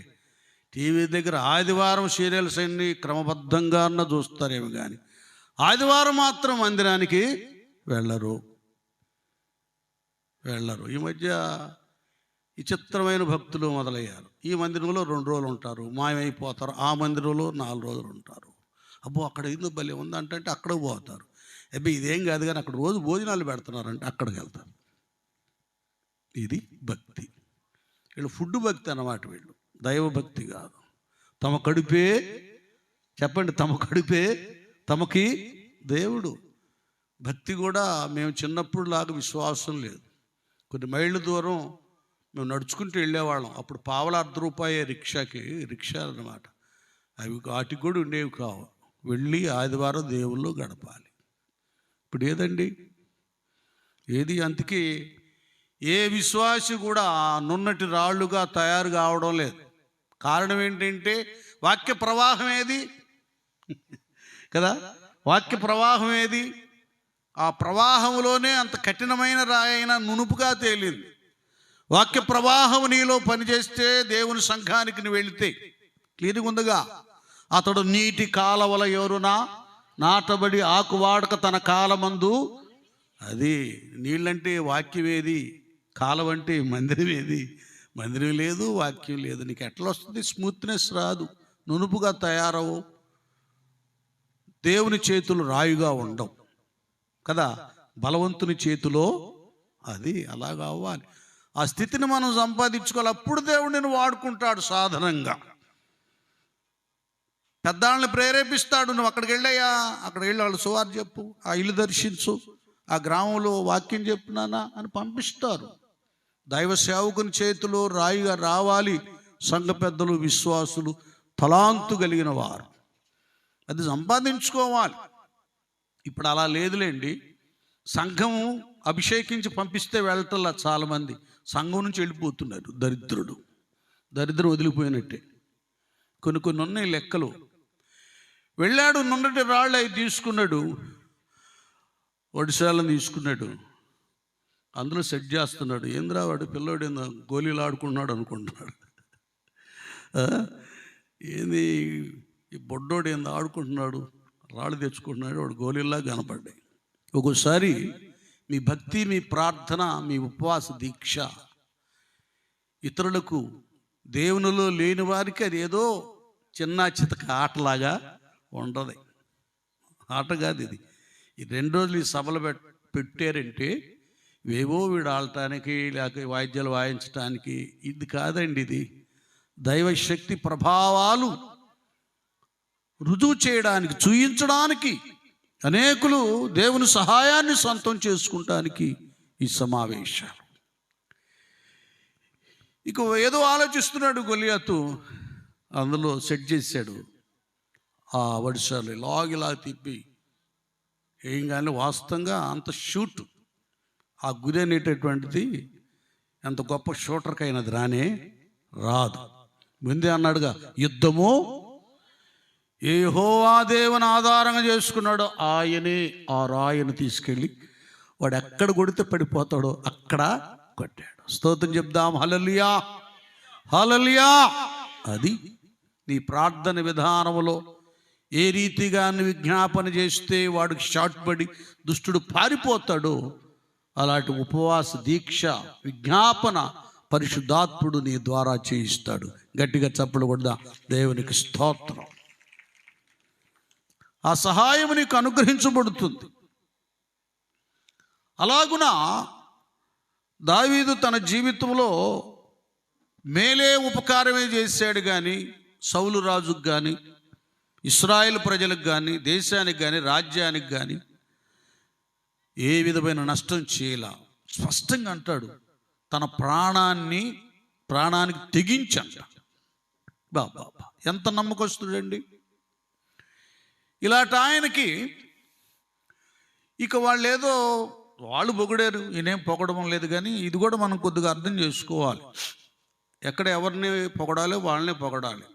టీవీ దగ్గర ఆదివారం సీరియల్స్ అన్నీ క్రమబద్ధంగా చూస్తారేమో, కానీ ఆదివారం మాత్రం మందిరానికి వెళ్ళరు. ఈ మధ్య విచిత్రమైన భక్తులు మొదలయ్యారు. ఈ మందిరంలో 2 రోజులు ఉంటారు, మాయమైపోతారు. ఆ మందిరంలో 4 రోజులు ఉంటారు. అబ్బో అక్కడ ఏదో భలే ఉందంటే అక్కడికి పోతారు. అబ్బే ఇదేం కాదు కానీ అక్కడ రోజు భోజనాలు పెడుతున్నారంటే అక్కడికి వెళ్తారు. ఇది భక్తి. వీళ్ళు ఫుడ్ భక్తి అన్నమాట. వీళ్ళు దైవభక్తి కాదు. తమ కడుపే, చెప్పండి, తమ కడుపే తమకి దేవుడు. భక్తి కూడా మేము చిన్నప్పుడు లాగా విశ్వాసం లేదు. కొన్ని మైళ్ళ దూరం మేము నడుచుకుంటూ వెళ్ళేవాళ్ళం. అప్పుడు పావలా ₹1 రిక్షాలు అన్నమాట. అవి వాటికి కూడా ఉండేవి కావు. వెళ్ళి ఆదివారం దేవుళ్ళు గడపాలి. ఇప్పుడు ఏదండి ఏది? అందుకే ఏ విశ్వాసి కూడా నున్నటి రాళ్ళుగా తయారు కావడం లేదు. కారణం ఏంటంటే వాక్య ప్రవాహం ఏది కదా, వాక్య ప్రవాహం ఏది? ఆ ప్రవాహంలోనే అంత కఠినమైన రాయైన నునుపుగా తేలింది. వాక్య ప్రవాహం నీలో పనిచేస్తే, దేవుని సంఘానికి నువ్వు వెళితే, క్లియర్గా ఉందిగా. అతడు నీటి కాలవల ఎవరునా నాటబడి ఆకువాడక తన కాలమందు, అది నీళ్ళంటే వాక్యం ఏది, కాలం అంటే మందిరం ఏది, మందిరం లేదు, వాక్యం లేదు. నీకు ఎట్లా వస్తుంది? స్మూత్నెస్ రాదు, నునుపుగా తయారవు. దేవుని చేతులు రాయిగా ఉండవు కదా, బలవంతుని చేతిలో అది అలాగా అవ్వాలి. ఆ స్థితిని మనం సంపాదించుకోవాలి. అప్పుడు దేవుడిని వాడుకుంటాడు సాధనంగా. పెద్దాళ్ళని ప్రేరేపిస్తాడు, నువ్వు అక్కడికి వెళ్ళాయా, అక్కడికి వెళ్ళి వాళ్ళు సువార్త చెప్పు, ఆ ఇల్లు దర్శించు, ఆ గ్రామంలో వాక్యం చెప్పునానా అని పంపిస్తారు. దైవ సేవకుని చేతిలో రాయిగా రావాలి సంఘ పెద్దలు, విశ్వాసులు, తలాంతు కలిగిన వారు. అది సంపాదించుకోవాలి. ఇప్పుడు అలా లేదులేండి. సంఘము అభిషేకించి పంపిస్తే వెళ్ళటల్లా చాలామంది సంఘం నుంచి వెళ్ళిపోతున్నారు. దరిద్రం వదిలిపోయినట్టే. కొన్ని ఉన్నాయి లెక్కలు. వెళ్ళాడు, నున్నటి రాళ్ళు అవి తీసుకున్నాడు, ఒడిశాలను తీసుకున్నాడు, అందులో సెట్ చేస్తున్నాడు. ఏంద్రా వాడు పిల్లోడు ఏందో గోళీలు ఆడుకున్నాడు అనుకుంటున్నాడు. ఏంది ఈ బొడ్డోడు ఏందో ఆడుకుంటున్నాడు, రాళ్ళు తెచ్చుకుంటున్నాడు, వాడు గోళీల్లా కనపడ్డాయి. ఒక్కోసారి మీ భక్తి, మీ ప్రార్థన, మీ ఉపవాస దీక్ష ఇతరులకు, దేవునిలో లేని వారికి అది ఏదో చిన్న చితక ఆటలాగా ఉండదు. ఆట కాదు ఇది. ఈ 2 రోజులు ఈ సభలు పెట్టారంటే ఏవో వీడు ఆడటానికి, లేక వాయిద్యాలు వాయించడానికి, ఇది కాదండి. ఇది దైవశక్తి ప్రభావాలు రుజువు చేయడానికి, చూయించడానికి, అనేకులు దేవుని సహాయాన్ని సొంతం చేసుకుంటానికి ఈ సమావేశాలు. ఇక ఏదో ఆలోచిస్తున్నాడు గొలియాతు, అందులో సెట్ చేశాడు ఆ వడిసాలు ఇలాగిలా తిప్పి. ఏం కానీ వాస్తవంగా అంత షూట్, ఆ గురి అనేటటువంటిది ఎంత గొప్ప షూటర్కైనా అది రాదు. ముందే అన్నాడుగా, యుద్ధము యెహోవా దేవుని ఆధారంగా చేసుకున్నాడు, ఆయనే ఆ రాయిని తీసుకెళ్ళి వాడు ఎక్కడ కొడితే పడిపోతాడో అక్కడ కొట్టాడు. స్తోత్రం చెప్దాం. హల్లెలూయా, హల్లెలూయా. అది నీ ప్రార్థన విధానంలో ఏ రీతిగా విజ్ఞాపన చేస్తే వాడికి షాట్ పడి దుష్టుడు పారిపోతాడో, అలాంటి ఉపవాస దీక్ష, విజ్ఞాపన పరిశుద్ధాత్ముడు నీ ద్వారా చేయిస్తాడు. గట్టిగా చప్పలు కొడదా దేవునికి స్తోత్రం. ఆ సహాయం నీకు అనుగ్రహించబడుతుంది. అలాగున దావీదు తన జీవితంలో మేలే ఉపకారమే చేశాడు కానీ సౌలు రాజుకు కానీ, ఇశ్రాయేలు ప్రజలకు కానీ, దేశానికి కానీ, రాజ్యానికి కానీ ఏ విధమైన నష్టం చేయలా. స్పష్టంగా అంటాడు, తన ప్రాణానికి తెగించంట. బాబా ఎంత నమ్మకస్తుడండి. ఇలాంటి ఆయనకి ఇక వాళ్ళు పొగిడారు, ఈయనేం పొగడడం లేదు. కానీ ఇది కూడా మనం కొద్దిగా అర్థం చేసుకోవాలి. ఎక్కడ ఎవరిని పొగడాలో వాళ్ళనే పొగడాలి.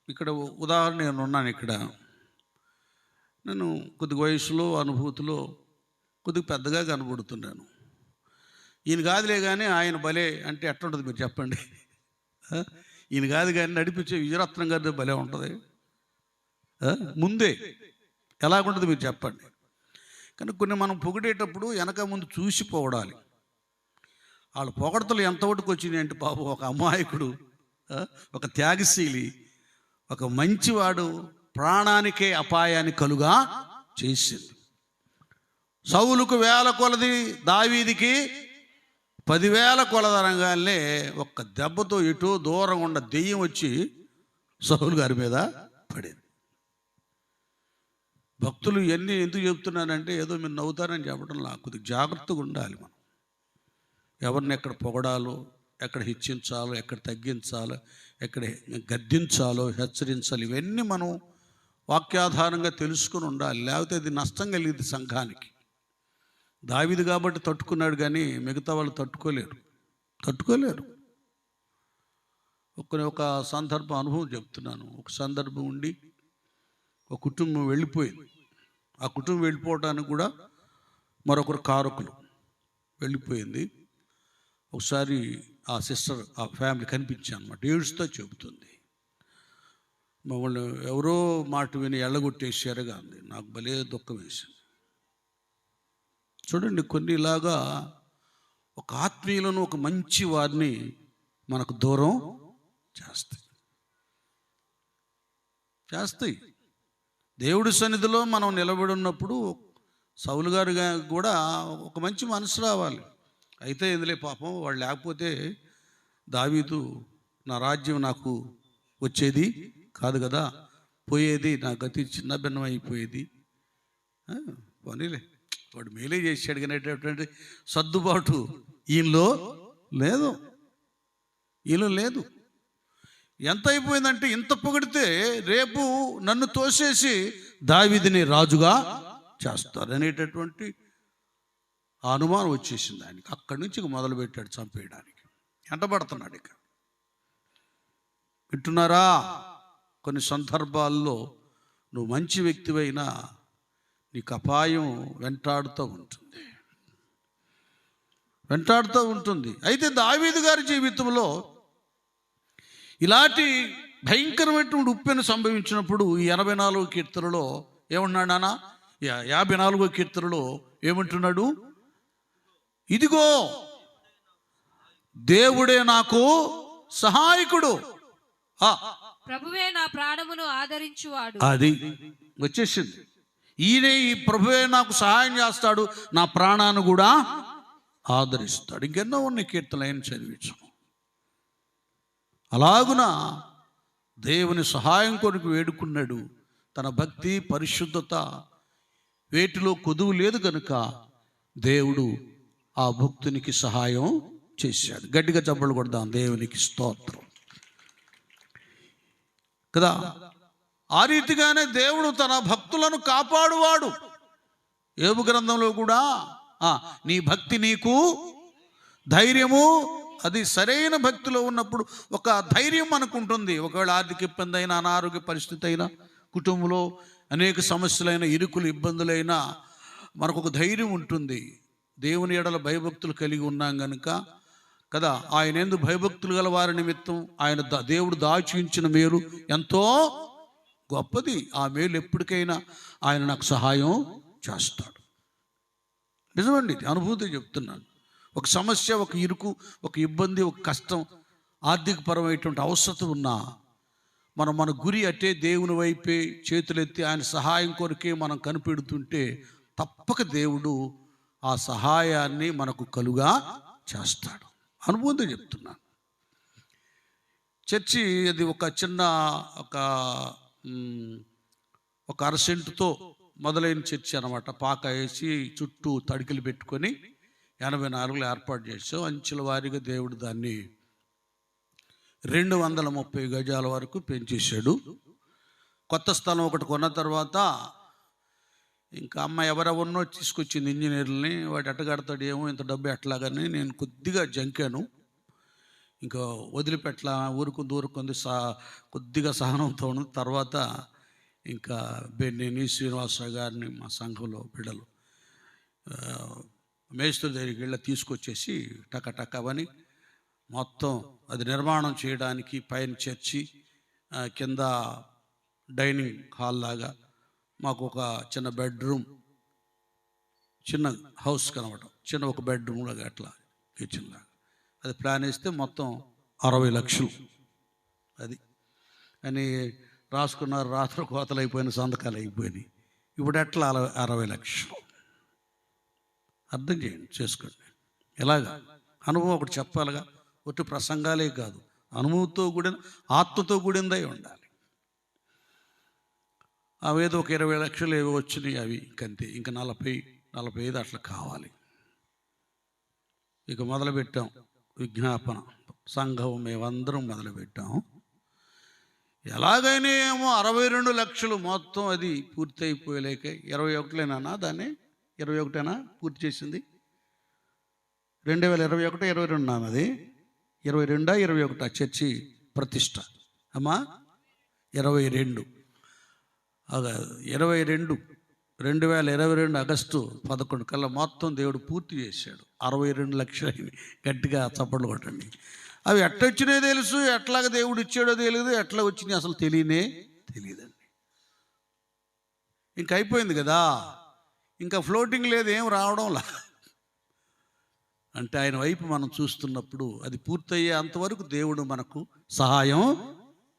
ఇక్కడ ఉదాహరణ నేను ఉన్నాను. ఇక్కడ నేను కొద్దిగా వయసులో, అనుభూతిలో కొద్దిగా పెద్దగా కనబడుతున్నాను. ఈయన కాదులే కానీ ఆయన భలే అంటే ఎట్లుంటుంది మీరు చెప్పండి. ఈయన కాదు కానీ నడిపించే విజయరత్నం గారి భలే ఉంటుంది. ముందే ఎలాగుంటుంది మీరు చెప్పండి. కానీ కొన్ని మనం పొగిడేటప్పుడు వెనక ముందు చూసి పొగడాలి. వాళ్ళ పొగడతలు ఎంతవరకు వచ్చినాయి అంటే, పాపం ఒక అమాయకుడు, ఒక త్యాగశీలి, ఒక మంచివాడు ప్రాణానికే అపాయాన్ని కలుగా చేసింది. సౌలుకు 1000 కొలది, దావీదికి 10,000 కొలదనగానే ఒక్క దెబ్బతో ఎటో దూరం ఉన్న దెయ్యం వచ్చి సౌలు గారి మీద పడింది. భక్తులు ఇవన్నీ ఎందుకు చెప్తున్నానంటే, ఏదో మీరు నవ్వుతారని చెప్పడం నాకు కొద్దిగా జాగ్రత్తగా ఉండాలి. మనం ఎవరిని ఎక్కడ పొగడాలో, ఎక్కడ హెచ్చించాలో, ఎక్కడ తగ్గించాలో, ఎక్కడ గద్దించాలో, హెచ్చరించాలి, ఇవన్నీ మనం వాక్యాధారంగా తెలుసుకుని ఉండాలి. లేకపోతే అది నష్టం కలిగింది సంఘానికి. దావీదు కాబట్టి తట్టుకున్నాడు కానీ మిగతా వాళ్ళు తట్టుకోలేరు. ఒక సందర్భం అనుభవం చెప్తున్నాను. ఒక సందర్భం ఉండి ఒక కుటుంబం వెళ్ళిపోయింది. ఆ కుటుంబం వెళ్ళిపోవడానికి కూడా మరొకరు కారకులు. వెళ్ళిపోయింది. ఒకసారి ఆ సిస్టర్, ఆ ఫ్యామిలీ కనిపించాను అన్నమాట. ఏడుస్తూ చెబుతుంది, మమ్మల్ని ఎవరో మాట విని ఎళ్ళగొట్టేసారుగా అంది. నాకు భలే దుఃఖం వేసింది. చూడండి, కొన్ని ఇలాగా ఒక ఆత్మీయులను, ఒక మంచి వారిని మనకు దూరం చేస్తాయి. దేవుడి సన్నిధిలో మనం నిలబడి ఉన్నప్పుడు సౌలు గారు కూడా ఒక మంచి మనసు రావాలి. అయితే ఇందులో పాపం వాళ్ళు లేకపోతే దావీదు నా రాజ్యం నాకు వచ్చేది కాదు కదా, పోయేది, నా గతి చిన్న భిన్నం అయిపోయేది. పోనీలే, వాడు మేలే చేశాడు అనేటటువంటి సర్దుబాటు ఈయనలో లేదు. ఎంత అయిపోయిందంటే, ఇంత పొగిడితే రేపు నన్ను తోసేసి దావీదుని రాజుగా చేస్తారు అనేటటువంటి అనుమానం వచ్చేసింది ఆయనకి. అక్కడి నుంచి మొదలుపెట్టాడు చంపేయడానికి. ఎంటబడుతున్నాడు. ఇక వింటున్నారా? కొన్ని సందర్భాల్లో నువ్వు మంచి వ్యక్తివైనా నీకు అపాయం వెంటాడుతూ ఉంటుంది. అయితే దావీదు గారి జీవితంలో ఇలాంటి భయంకరమైనటువంటి ఉప్పెను సంభవించినప్పుడు ఈ 84వ కీర్తనలో ఏమన్నాడు నాన్న? 54వ కీర్తనలో ఏమంటున్నాడు? ఇదిగో దేవుడే నాకు సహాయకుడు, ప్రభువే నా ప్రాణమును ఆదరించువాడు. అది వచ్చేసింది. ఈయనే, ఈ ప్రభువే నాకు సహాయం చేస్తాడు, నా ప్రాణాన్ని కూడా ఆదరిస్తాడు. ఇంకెన్నో ఉన్నాయి కీర్తనలు, ఆయన చదివించాము. అలాగున దేవుని సహాయం కొరకు వేడుకున్నాడు. తన భక్తి, పరిశుద్ధత వేటిలో కొదువు లేదు కనుక దేవుడు ఆ భక్తునికి సహాయం చేశాడు. గట్టిగా చప్పట్లు కొడదాం, దేవునికి స్తోత్రం కదా. ఆ రీతిగానే దేవుడు తన భక్తులను కాపాడువాడు. యోబు గ్రంథంలో కూడా నీ భక్తి నీకు ధైర్యము, అది సరైన భక్తిలో ఉన్నప్పుడు ఒక ధైర్యం మనకు ఉంటుంది. ఒకవేళ ఆర్థిక ఇబ్బంది అయినా, అనారోగ్య పరిస్థితి అయినా, కుటుంబంలో అనేక సమస్యలైన, ఇరుకులు, ఇబ్బందులైనా మనకు ఒక ధైర్యం ఉంటుంది. దేవుని ఎడల భయభక్తులు కలిగి ఉన్నాం కనుక కదా. ఆయన యందు భయభక్తులు గల వారి నిమిత్తం ఆయన దేవుడు దాచి ఉంచిన మేలు ఎంతో గొప్పది. ఆ మేలు ఎప్పటికైనా ఆయన నాకు సహాయం చేస్తాడు. నిజమండి, అనుభూతి చెప్తున్నాను. ఒక సమస్య, ఒక ఇరుకు, ఒక ఇబ్బంది, ఒక కష్టం, ఆర్థికపరమైనటువంటి అవసరం ఉన్నా మన గురి అట్టే దేవుని వైపే చేతులెత్తి ఆయన సహాయం కొరకే మనం కనిపెడుతుంటే తప్పక దేవుడు ఆ సహాయాన్ని మనకు కలుగా చేస్తాడు. అనుభూతి చెప్తున్నాను. చర్చి అది ఒక చిన్న ఒక అరసెంటుతో మొదలైన చర్చి అనమాట. పాక వేసి చుట్టూ తడికలు పెట్టుకొని 84లో ఏర్పాటు చేసాం. అంచెల వారీగా దేవుడు దాన్ని 230 గజాల వరకు పెంచేశాడు. కొత్త స్థలం ఒకటి కొన్న తర్వాత ఇంకా అమ్మ ఎవరెవరినో తీసుకొచ్చింది ఇంజనీర్లని. వాడు ఎట్టగడతాడు ఏమో, ఇంత డబ్బు ఎట్లాగని నేను కొద్దిగా జంకాను. ఇంకా వదిలిపెట్ల, ఊరుకుంది కొద్దిగా సహనంతో ఉంది. తర్వాత ఇంకా బెన్నెని, శ్రీనివాసరావు గారిని, మా సంఘంలో బిడ్డలు మేస్త్రి దగ్గరికి వెళ్ళి తీసుకొచ్చేసి టకటకవని మొత్తం అది నిర్మాణం చేయడానికి పైన చర్చి, కింద డైనింగ్ హాల్ లాగా మాకు ఒక చిన్న బెడ్రూమ్, చిన్న హౌస్ కనబడటం, చిన్న ఒక బెడ్రూమ్ లాగా అట్లా కిచెన్ లాగా అది ప్లాన్ వేస్తే మొత్తం 60 లక్షలు అది అని రాసుకున్నారు. రాత్రి కోతలు అయిపోయిన, సంతకాలు అయిపోయినాయి. ఇప్పుడు ఎట్లా 60 లక్షలు? అర్థం చేయండి, చేసుకోండి. ఎలాగా అనుభవం ఒకటి చెప్పాలిగా, ఒట్టి ప్రసంగాలే కాదు, అనుభవంతో కూడిన, ఆత్మతో కూడిందై ఉండాలి. అవేదో ఒక 20 లక్షలు ఏవో వచ్చినాయి, అవి ఇంకంతే. ఇంకా 40-45 అట్లా కావాలి. ఇక మొదలుపెట్టాం విజ్ఞాపన సంఘం, మేమందరం మొదలుపెట్టాం. ఎలాగైనా ఏమో 62 లక్షలు మొత్తం అది పూర్తి అయిపోయలేక 21లేనా దాన్ని 21 పూర్తి చేసింది. 2021, 22 నాన్న, అది 22, 21 చర్చి ప్రతిష్ట అమ్మా 22 2022 ఆగస్టు 11 కల్లా మొత్తం దేవుడు పూర్తి చేశాడు. 62 లక్షలు గట్టిగా చప్పట్లు కొట్టండి. అవి ఎట్లా వచ్చినాయో తెలుసు, ఎట్లాగ దేవుడు ఇచ్చాడో తెలియదు, ఎట్లా వచ్చినాయి అసలు తెలియనే తెలియదండి. ఇంక అయిపోయింది కదా, ఇంకా ఫ్లోటింగ్ లేదు, ఏం రావడంలా. అంటే ఆయన వైపు మనం చూస్తున్నప్పుడు అది పూర్తయ్యే అంతవరకు దేవుడు మనకు సహాయం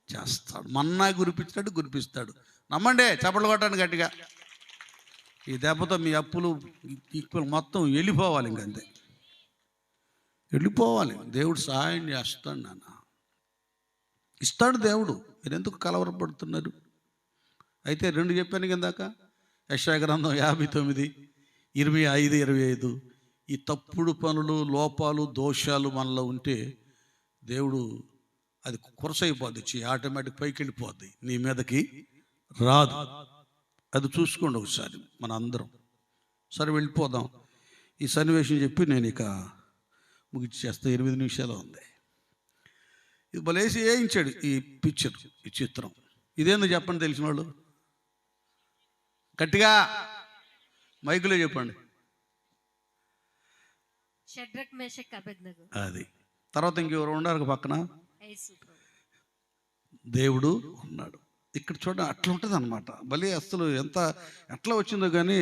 చేస్తాడు. మన్నా గురిపించినట్టు గురిపిస్తాడు. నమ్మండి, చప్పట్లు కొట్టండి గట్టిగా. ఈ దెబ్బతో మీ అప్పులు మొత్తం వెళ్ళిపోవాలి, ఇంకంతే వెళ్ళిపోవాలి. దేవుడు సహాయం చేస్తాడు నాన్న, ఇస్తాడు దేవుడు. మీరు ఎందుకు కలవరపడుతున్నారు? అయితే 2 చెప్పాను కిందాక, యెషయా గ్రంథం 59, 25, 25. ఈ తప్పుడు పనులు, లోపాలు, దోషాలు మనలో ఉంటే దేవుడు అది కురసైపోద్ది, ఆటోమేటిక్ పైకి వెళ్ళిపోద్ది, నీ మీదకి రాదు. అది చూసుకోండి ఒకసారి మన అందరం. సరే వెళ్ళిపోదాం. ఈ సన్నివేశం చెప్పి నేను ఇక ముగిచ్చేస్తా. 8 నిమిషాలు ఉంది. ఇది బలేసి వేయించాడు ఈ పిక్చర్, ఈ చిత్రం. ఇదేందో చెప్పండి తెలిసిన వాళ్ళు గట్టిగా మైకులో చెప్పండి. షడ్రక్ మేషక్ అబేద్నెగో. అది తర్వాత ఇంకెవరు ఉన్నారు పక్కన? దేవుడు ఉన్నాడు. ఇక్కడ చూడండి, అట్లా ఉంటుంది అనమాట. భలే అసలు ఎట్లా వచ్చిందో కానీ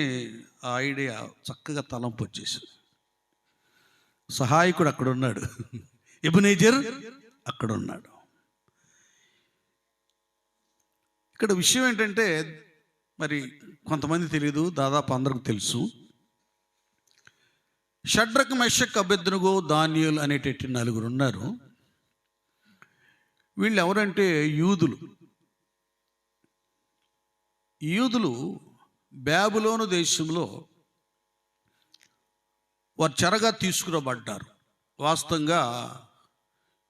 ఆ ఐడియా చక్కగా తలంపు వచ్చేసింది. సహాయకుడు అక్కడ ఉన్నాడు, ఎబెనెజర్ అక్కడ ఉన్నాడు. ఇక్కడ విషయం ఏంటంటే, మరి కొంతమంది తెలియదు, దాదాపు అందరికి తెలుసు. షడ్రక్ మెషక్ అబేద్నెగో దానియేలు అనేటటువంటి 4 ఉన్నారు. వీళ్ళు ఎవరంటే యూదులు బాబిలోను దేశంలో వారు చెరగా తీసుకురాబడ్డారు. వాస్తవంగా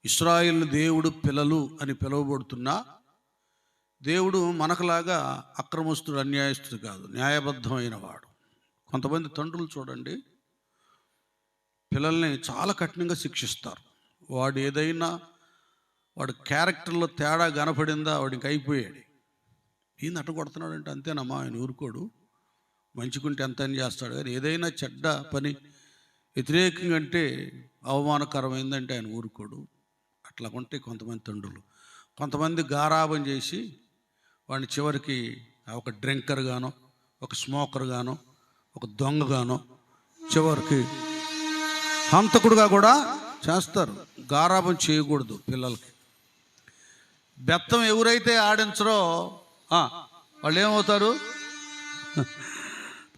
ఇశ్రాయేలు దేవుడు పిల్లలు అని పిలువబడుతున్నా దేవుడు మనకులాగా అక్రమస్తుడు, అన్యాయస్తుడు కాదు, న్యాయబద్ధమైన వాడు. కొంతమంది తండ్రులు చూడండి, పిల్లల్ని చాలా కఠినంగా శిక్షిస్తారు. వాడు క్యారెక్టర్లో తేడా కనపడిందా వాడికి అయిపోయాడు. ఈయన అట్ట కొడుతున్నాడంటే అంతేనమ్మా, ఆయన ఊరుకోడు. మంచిగుంటే ఎంత అని చేస్తాడు, కానీ ఏదైనా చెడ్డ పని వ్యతిరేకంగా అంటే అవమానకరమైందంటే ఆయన ఊరుకోడు. అట్లా ఉంటే కొంతమంది తండ్రులు. కొంతమంది గారాబం చేసి వాడిని చివరికి ఒక డ్రింకర్ గానో, ఒక స్మోకర్ గానో, ఒక దొంగగానో, చివరికి హంతకుడుగా కూడా చేస్తారు. గారాబం చేయకూడదు పిల్లలకి. బెత్తం ఎవరైతే ఆడించరో వాళ్ళు ఏమవుతారు?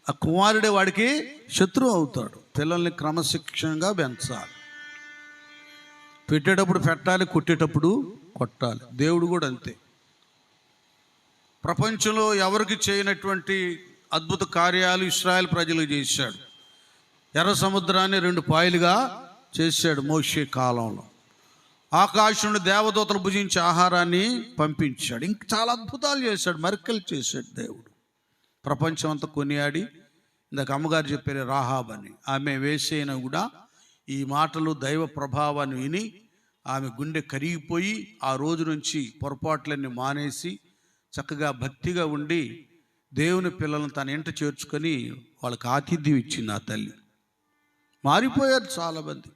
ఆ కుమారుడే వాడికి శత్రువు అవుతాడు. పిల్లల్ని క్రమశిక్షణగా పెంచాలి. పెట్టేటప్పుడు పెట్టాలి, కొట్టేటప్పుడు కొట్టాలి. దేవుడు కూడా అంతే. ప్రపంచంలో ఎవరికి చేయనటువంటి అద్భుత కార్యాలు ఇశ్రాయేల్ ప్రజలు చేశాడు. ఎర్ర సముద్రాన్ని 2 పాయలుగా చేశాడు మోషే కాలంలో. ఆకాశం నుండి దేవదూతలు భుజించే ఆహారాన్ని పంపించాడు. ఇంక చాలా అద్భుతాలు చేశాడు, మర్కెలు చేశాడు దేవుడు. ప్రపంచం అంతా కొనియాడి, ఇందాక అమ్మగారు చెప్పారు రాహాబ్ అని, ఆమె వేసైనా కూడా ఈ మాటలు దైవ ప్రభావాన్ని విని ఆమె గుండె కరిగిపోయి ఆ రోజు నుంచి పొరపాట్లన్నీ మానేసి చక్కగా భక్తిగా ఉండి దేవుని పిల్లలను తన ఇంట చేర్చుకొని వాళ్ళకి ఆతిథ్యం ఇచ్చింది ఆ తల్లి. మారిపోయారు చాలామంది.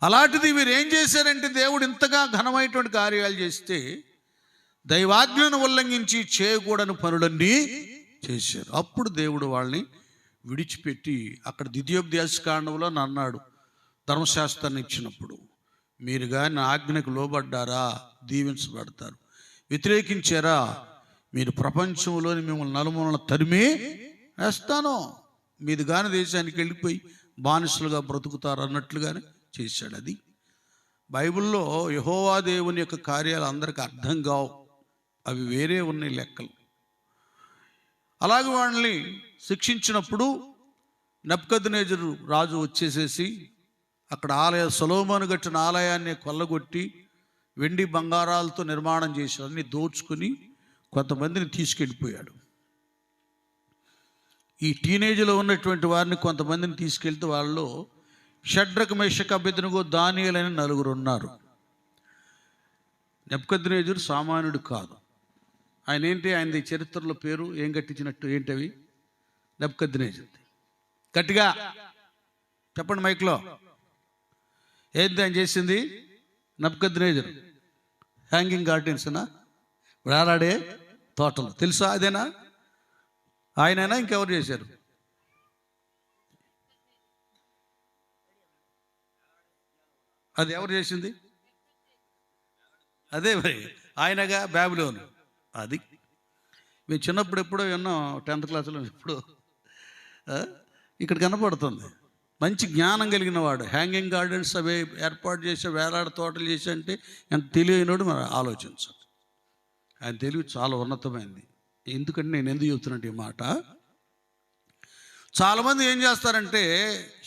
అలాంటిది మీరు ఏం చేశారంటే, దేవుడు ఇంతగా ఘనమైనటువంటి కార్యాలు చేస్తే దైవాజ్ఞను ఉల్లంఘించి చేయకూడని పనులన్నీ చేశారు. అప్పుడు దేవుడు వాళ్ళని విడిచిపెట్టి అక్కడ ద్వితీయోపదేశకాండంలో అన్నాడు, ధర్మశాస్త్రాన్ని ఇచ్చినప్పుడు మీరు కానీ నా ఆజ్ఞకు లోబడ్డారా దీవించబడతారు, వ్యతిరేకించారా మీరు ప్రపంచంలోని మిమ్మల్ని నలుమూలన తరిమి వేస్తాను, మీది కాని దేశానికి వెళ్ళిపోయి బానిసలుగా బ్రతుకుతారు అన్నట్లుగానే చేశాడు. అది బైబిల్లో యెహోవా దేవుని యొక్క కార్యాలు అందరికీ అర్థం కావు, అవి వేరే ఉన్నాయి లెక్కలు. అలాగే వాళ్ళని శిక్షించినప్పుడు నెబుకద్నెజరు రాజు వచ్చేసేసి అక్కడ సొలొమోను కట్టిన ఆలయాన్ని కొల్లగొట్టి వెండి బంగారాలతో నిర్మాణం చేసి అన్ని దోచుకుని కొంతమందిని తీసుకెళ్ళిపోయాడు. ఈ టీనేజ్లో ఉన్నటువంటి వారిని కొంతమందిని తీసుకెళ్తే వాళ్ళలో షడ్రక్ మెషక్ అబేద్నెగో దానియేలు అని 4 ఉన్నారు. నెబుకద్నెజరు సామాన్యుడు కాదు. ఆయనది చరిత్రలో పేరు ఏం కట్టించినట్టు ఏంటవి? నెబుకద్నెజరు. గట్టిగా చెప్పండి మైక్లో. ఏంటి ఆయన చేసింది? నెబుకద్నెజరు హ్యాంగింగ్ గార్డెన్స్నా? వేలాడే తోటలు తెలుసా? అదేనా? ఆయనైనా ఇంకెవరు చేశారు? అది ఎవరు చేసింది? అదే మరి ఆయనగా బాబిలోను. అది మేము చిన్నప్పుడు ఎప్పుడో విన్నాం, 10th క్లాసులో ఎప్పుడో. ఇక్కడ కనపడుతుంది. మంచి జ్ఞానం కలిగిన వాడు, హ్యాంగింగ్ గార్డెన్స్ అవి ఏర్పాటు చేసి వేలాడ తోటలు చేసి అంటే ఎంత తెలియనోడు మనం ఆలోచించాలి. ఆయన తెలివి చాలా ఉన్నతమైంది. ఎందుకంటే నేను ఎందుకు చెబుతున్నట్టు ఈ మాట, చాలామంది ఏం చేస్తారంటే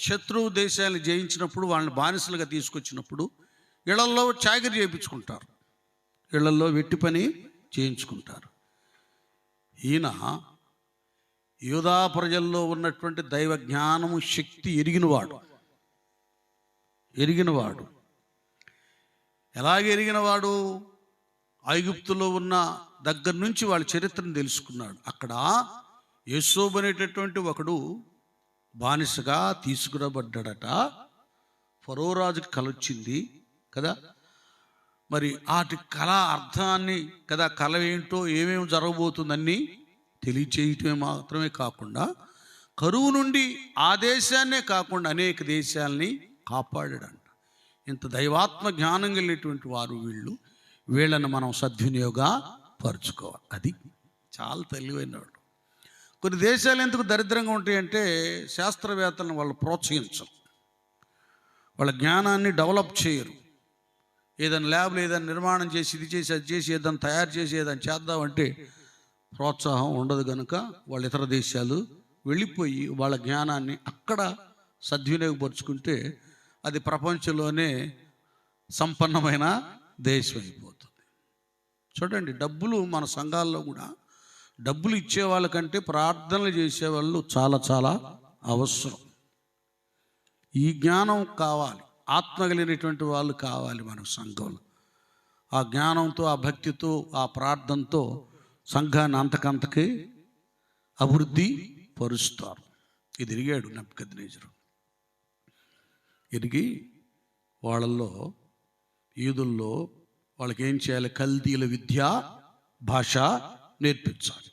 శత్రువు దేశాలను జయించినప్పుడు వాళ్ళని బానిసలుగా తీసుకొచ్చినప్పుడు ఇళ్లల్లో చాకరీ చేయించుకుంటారు, ఇళ్లల్లో వెట్టి పని చేయించుకుంటారు. ఈయన యూదా ప్రజల్లో ఉన్నటువంటి దైవ జ్ఞానము శక్తి ఎరిగినవాడు. ఎలాగ ఎరిగినవాడు? ఐగుప్తులో ఉన్న దగ్గర నుంచి వాళ్ళ చరిత్రను తెలుసుకున్నాడు. అక్కడ యోసేపు అనేటటువంటి ఒకడు బానిసగా తీసుకురాబడ్డాడట. ఫరో రాజుకి కల వచ్చింది కదా, మరి వాటి కళ అర్థాన్ని కదా, కళ ఏంటో ఏమేమి జరగబోతుందని తెలియచేయటమే మాత్రమే కాకుండా కరువు నుండి ఆ దేశాన్నే కాకుండా అనేక దేశాలని కాపాడాడంట. ఇంత దైవాత్మ జ్ఞానం కలిగినటువంటి వారు వీళ్ళని మనం సద్వినియోగపరుచుకోవాలి. అది చాలా తెలివైనవాడు. కొన్ని దేశాలు ఎందుకు దరిద్రంగా ఉంటాయంటే శాస్త్రవేత్తలను వాళ్ళు ప్రోత్సహించరు, వాళ్ళ జ్ఞానాన్ని డెవలప్ చేయరు. ఏదైనా ల్యాబ్లో ఏదైనా నిర్మాణం చేసి ఇది చేసి అది చేసి ఏదైనా తయారు చేసి ఏదైనా చేద్దామంటే ప్రోత్సాహం ఉండదు. కనుక వాళ్ళు ఇతర దేశాలు వెళ్ళిపోయి వాళ్ళ జ్ఞానాన్ని అక్కడ సద్వినియోగపరుచుకుంటే అది ప్రపంచంలోనే సంపన్నమైన దేశం అయిపోతుంది. చూడండి, డబ్బులు మన సంఘాల్లో కూడా డబ్బులు ఇచ్చే వాళ్ళకంటే ప్రార్థనలు చేసేవాళ్ళు చాలా చాలా అవసరం. ఈ జ్ఞానం కావాలి, ఆత్మ కలిగినటువంటి వాళ్ళు కావాలి మన సంఘంలో. ఆ జ్ఞానంతో, ఆ భక్తితో, ఆ ప్రార్థనతో సంఘాన్ని అంతకంతకి అభివృద్ధి పరుస్తారు. ఇది ఎరిగాడు నెబుకద్నెజరు. ఎరిగి వాళ్ళల్లో యూదుల్లో వాళ్ళకి ఏం చేయాలి? కల్దీల విద్య భాష నేర్పించాలి.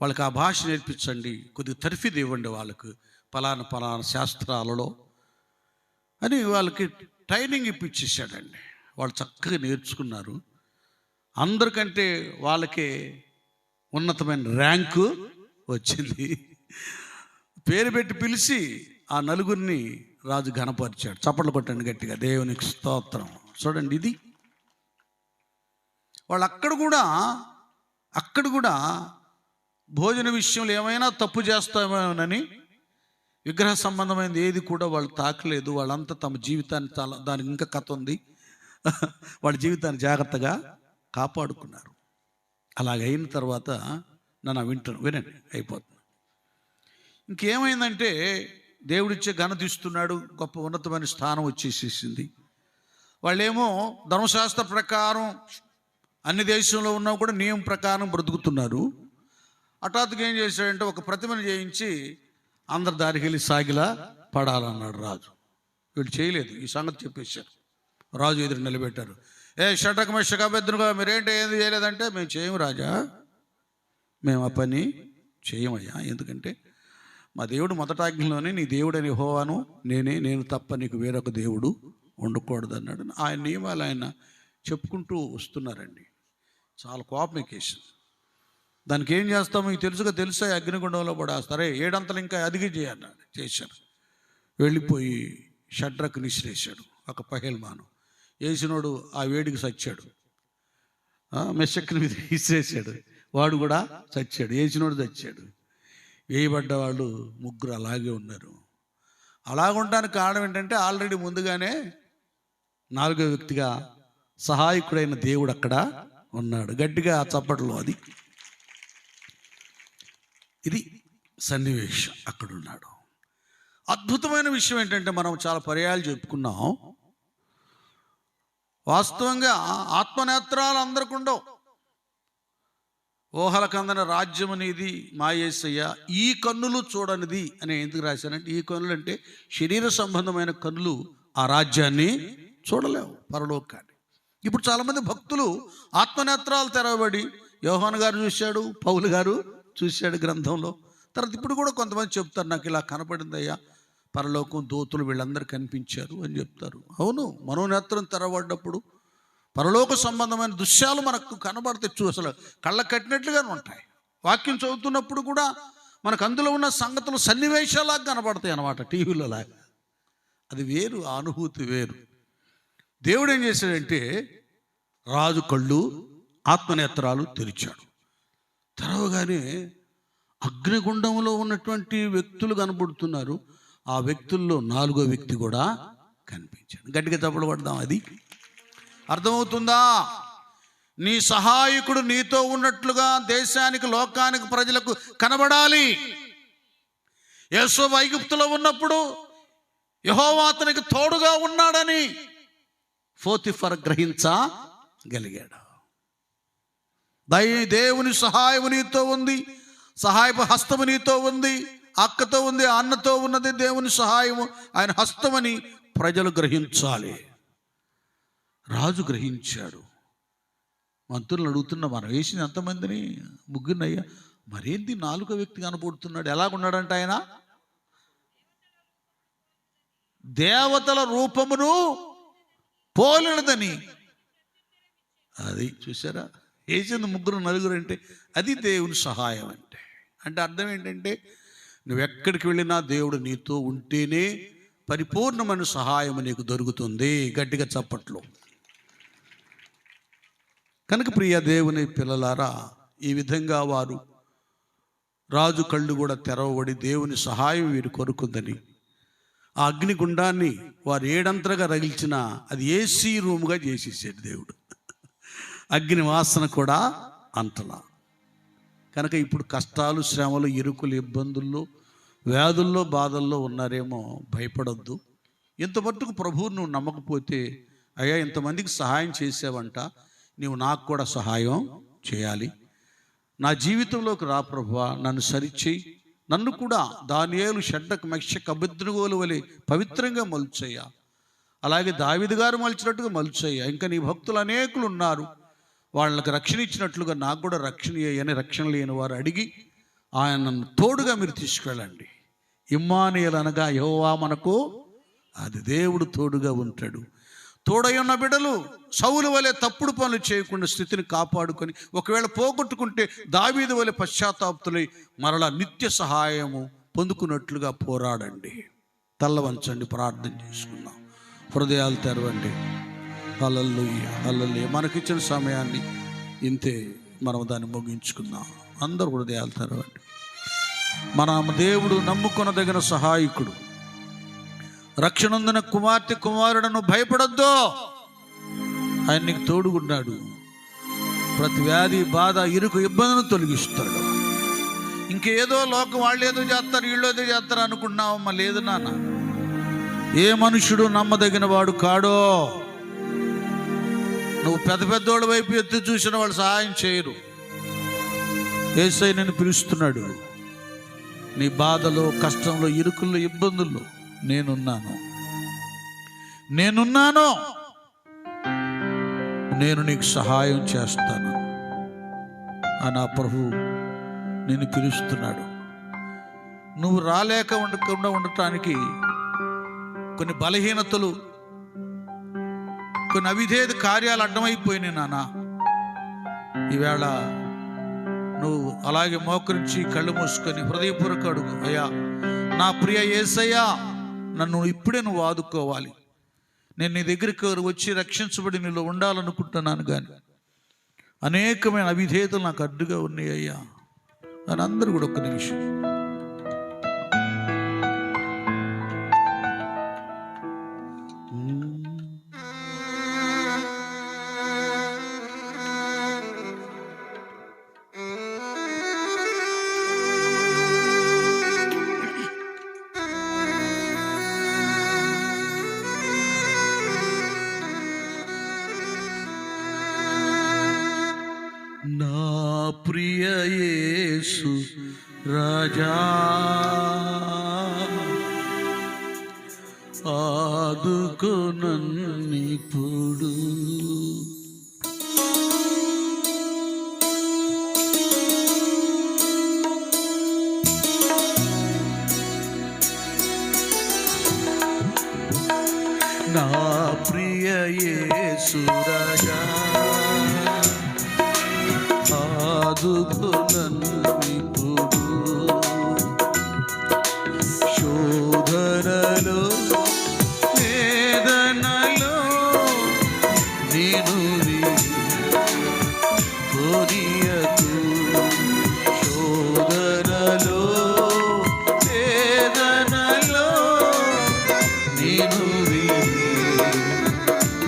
వాళ్ళకి ఆ భాష నేర్పించండి, కొద్దిగా తర్ఫీదు ఇవ్వండి వాళ్ళకు, పలానా శాస్త్రాలలో అని వాళ్ళకి ట్రైనింగ్ ఇప్పించేసాడండి. వాళ్ళు చక్కగా నేర్చుకున్నారు. అందరికంటే వాళ్ళకే ఉన్నతమైన ర్యాంకు వచ్చింది. పేరు పెట్టి పిలిచి ఆ నలుగురిని రాజు ఘనపరిచాడు. చప్పట్లు కొట్టండి గట్టిగా, దేవునికి స్తోత్రం. చూడండి, ఇది వాళ్ళు అక్కడ కూడా భోజన విషయంలో ఏమైనా తప్పు చేస్తామోనని విగ్రహ సంబంధమైనది ఏది కూడా వాళ్ళు తాకలేదు. వాళ్ళంతా తమ జీవితాన్ని దానికి ఇంకా కథ ఉంది, వాళ్ళ జీవితాన్ని జాగ్రత్తగా కాపాడుకున్నారు. అలాగైన తర్వాత వినండి, అయిపోతుంది. ఇంకేమైందంటే దేవుడిచ్చే ఘనత ఇస్తున్నాడు, గొప్ప ఉన్నతమైన స్థానం వచ్చేసేసింది. వాళ్ళేమో ధర్మశాస్త్ర ప్రకారం అన్ని దేశంలో ఉన్నా కూడా నియమం ప్రకారం బ్రతుకుతున్నారు. హఠాత్తుగా ఏం చేశాడంటే ఒక ప్రతిమను చేయించి అందరి దారికి వెళ్ళి సాగిలా పడాలన్నాడు రాజు. వీళ్ళు చేయలేదు, ఈ సంగతి చెప్పేశారు. రాజు ఎదురు నిలబెట్టారు. షటక మెషక బెద్దునుగా మీరేంటి ఏది చేయలేదంటే, మేము చేయము రాజా, మేము ఆ పని చేయమయ్యా. ఎందుకంటే మా దేవుడు మొదటాజ్ఞలోనే నీ దేవుడని యెహోవాను నేను తప్ప నీకు వేరొక దేవుడు ఉండకూడదు అన్నాడు. ఆయన నియమాలు ఆయన చెప్పుకుంటూ వస్తున్నారండి. చాలా కోపం ఎక్కేసింది. దానికి ఏం చేస్తాము మీకు తెలుసా అగ్నిగుండంలో పడేస్తారే, 7 అంతలు ఇంకా అదిగి చేయన్నాడు. చేశారు. వెళ్ళిపోయి షడ్రకు నిశ్రేశాడు. ఒక పహేల్మాను వేసినోడు ఆ వేడికి చచ్చాడు. మెషక్ని మీద ఇసిరేసాడు, వాడు కూడా చచ్చాడు. వేసినోడు చచ్చాడు. వేయబడ్డ వాళ్ళు 3 అలాగే ఉన్నారు. అలాగుంటానికి కారణం ఏంటంటే ఆల్రెడీ ముందుగానే 4వ వ్యక్తిగా సహాయకుడైన దేవుడు అక్కడ ఉన్నాడు. గట్టిగా చప్పట్లో ఇది సన్నివేశం. అక్కడ ఉన్నాడు. అద్భుతమైన విషయం ఏంటంటే మనం చాలా పర్యాయాలు చెప్పుకున్నాం, వాస్తవంగా ఆత్మనేత్రాలు అందరికి ఉండవు. ఊహలకు అందని రాజ్యం అనేది మా యేసయ్య, ఈ కన్నులు చూడనిది అని ఎందుకు రాశానంటే, ఈ కన్నులు అంటే శరీర సంబంధమైన కన్నులు ఆ రాజ్యాన్ని చూడలేవు, పరలోకాన్ని. ఇప్పుడు చాలామంది భక్తులు ఆత్మనేత్రాలు తెరవబడి, యోహాను గారు చూశాడు, పౌలు గారు చూశాడు గ్రంథంలో. తర్వాత ఇప్పుడు కూడా కొంతమంది చెప్తారు, నాకు ఇలా కనపడిందయ్యా, పరలోకం, దూతలు వీళ్ళందరూ కనిపించారు అని చెప్తారు. అవును, మనోనేత్రం తెరవబడ్డప్పుడు పరలోక సంబంధమైన దృశ్యాలు మనకు కనబడతాయి. అసలు కళ్ళ కట్టినట్లుగానే ఉంటాయి. వాక్యం చదువుతున్నప్పుడు కూడా మనకు అందులో ఉన్న సంగతులు సన్నివేశాలాగా కనబడతాయి అన్నమాట, టీవీలో లాగా. అది వేరు, ఆ అనుభూతి వేరు. దేవుడు ఏం చేశాడంటే రాజు కళ్ళు, ఆత్మనేత్రాలు తెరిచాడు. తెరవగానే అగ్నిగుండంలో ఉన్నటువంటి వ్యక్తులు కనబడుతున్నారు. ఆ వ్యక్తుల్లో 4వ వ్యక్తి కూడా కనిపించాడు. గట్టిగా చప్పట్లు కొడదాం. అది అర్థమవుతుందా? నీ సహాయకుడు నీతో ఉన్నట్లుగా దేశానికి, లోకానికి, ప్రజలకు కనబడాలి. యేసు ఐగుప్తులో ఉన్నప్పుడు యెహోవా అతనికి తోడుగా ఉన్నాడని పోతీఫర్ గ్రహించగలిగాడు. దేవుని సహాయము నీతో ఉంది, సహాయపు హస్తము నీతో ఉంది, అక్కతో ఉంది, అన్నతో ఉన్నది దేవుని సహాయము, ఆయన హస్తమని ప్రజలు గ్రహించాలి. రాజు గ్రహించాడు. మంత్రులను అడుగుతున్నా, మనం వేసిన ఎంతమందిని? 3 మరేంటి 4వ వ్యక్తి కనపడుతున్నాడు? ఎలాగున్నాడంట ఆయన? దేవతల రూపమును పోలినదని. అది చూసారా, వేసింది 3 4 అంటే అది దేవుని సహాయం. అంటే అర్థం ఏంటంటే, నువ్వెక్కడికి వెళ్ళినా దేవుడు నీతో ఉంటేనే పరిపూర్ణమైన సహాయం నీకు దొరుకుతుంది. గట్టిగా చప్పట్లు. కనుక ప్రియ దేవుని పిల్లలారా, ఈ విధంగా వారు రాజు కళ్ళు కూడా తెరవబడి దేవుని సహాయం వీరు కొరుకుందని, ఆ అగ్నిగుండాన్ని వారు ఏడంతలుగా రగిల్చిన అది ఏసీ రూముగా చేసేసాడు దేవుడు. అగ్ని వాసన కూడా అంతలా. కనుక ఇప్పుడు కష్టాలు, శ్రమలు, ఇరుకులు, ఇబ్బందుల్లో, వ్యాధుల్లో, బాధల్లో ఉన్నారేమో, భయపడొద్దు. ఇంత మట్టుకు ప్రభువు నువ్వు నమ్మకపోతే, అయ్యా ఇంతమందికి సహాయం చేసావంట, నీవు నాకు కూడా సహాయం చేయాలి, నా జీవితంలోకి రా ప్రభువా, నన్ను సరిచేయి, నన్ను కూడా దానియేలు, షడ్రకు, మెషకు, అబేద్నెగోల వలె పవిత్రంగా మలుచయ్యా, అలాగే దావీదు గారు మలిచినట్టుగా మలుచయ్యా. ఇంకా నీ భక్తులు అనేకులు ఉన్నారు, వాళ్ళకి రక్షణ ఇచ్చినట్లుగా నాకు కూడా రక్షణ అని రక్షణ లేని వారు అడిగి ఆయనను తోడుగా మీరు తీసుకెళ్ళండి. ఇమ్మానుయేలు అనగా యెహోవా మనకు, అది దేవుడు తోడుగా ఉంటాడు. తోడై ఉన్న బిడ్డలు సౌలు వలె తప్పుడు పనులు చేయకుండా స్థితిని కాపాడుకొని, ఒకవేళ పోగొట్టుకుంటే దావీదు వలె పశ్చాత్తాపుతులై మరలా నిత్య సహాయము పొందుకున్నట్లుగా పోరాడండి. తల్ల వంచండి, ప్రార్థన చేసుకుందాం. హృదయాలు తెరవండి. హల్లెలూయా, హల్లెలూయా. మనకిచ్చిన సమయాన్ని ఇంతే, మనం దాన్ని ముగించుకుందాం. అందరూ హృదయాలు తెరవండి. మన దేవుడు నమ్ముకొనదగిన సహాయకుడు, రక్షణొందిన కుమార్తె, కుమారుడను భయపడొద్దు, ఆయన నీకు తోడుగున్నాడు. ప్రతి వ్యాధి, బాధ, ఇరుకు, ఇబ్బందులను తొలగిస్తాడు. ఇంకేదో లోకం వాళ్ళు ఏదో చేస్తారు, వీళ్ళు ఏదో చేస్తారు అనుకున్నావమ్మా, లేదు నాన్న. ఏ మనుషుడు నమ్మదగిన వాడు కాడో. నువ్వు పెద్ద పెద్దోళ్ళ వైపు ఎత్తి చూసిన వాళ్ళు సహాయం చేయరు. యేసయ్య నిన్ను పిలుస్తున్నాడు. నీ బాధలో, కష్టంలో, ఇరుకుల్లో, ఇబ్బందుల్లో నేనున్నాను, నేను నీకు సహాయం చేస్తాను అని ఆ ప్రభువు నిన్ను పిలుస్తున్నాడు. నువ్వు రాలేక ఉండకుండా ఉండటానికి కొన్ని బలహీనతలు, కొన్ని అవిధేయ కార్యాలు అడ్డమైపోయినాయి నాన్న. ఈవేళ నువ్వు అలాగే మోకరించి కళ్ళు మూసుకొని హృదయపూర్వక అడుగు, అయ్యా నా ప్రియ యేసయ్యా, నన్ను ఇప్పుడే నువ్వు ఆదుకోవాలి. నేను నీ దగ్గరికి వచ్చి రక్షించబడి నీలో ఉండాలనుకుంటున్నాను, కానీ అనేకమైన అవిధేయతలు నాకు అడ్డుగా ఉన్నాయి అయ్యా అని అందరూ కూడా ఒక్క నిమిషం. ప్రియ యేసు రాజా, ఆదుకో నన్నిప్పుడు. నా ప్రియ యేసు రాజా ఆదుకో నన్నిప్పుడు శోధనలో వేదనలో నేను కోరియకు శోధనలో వేదనలో నేను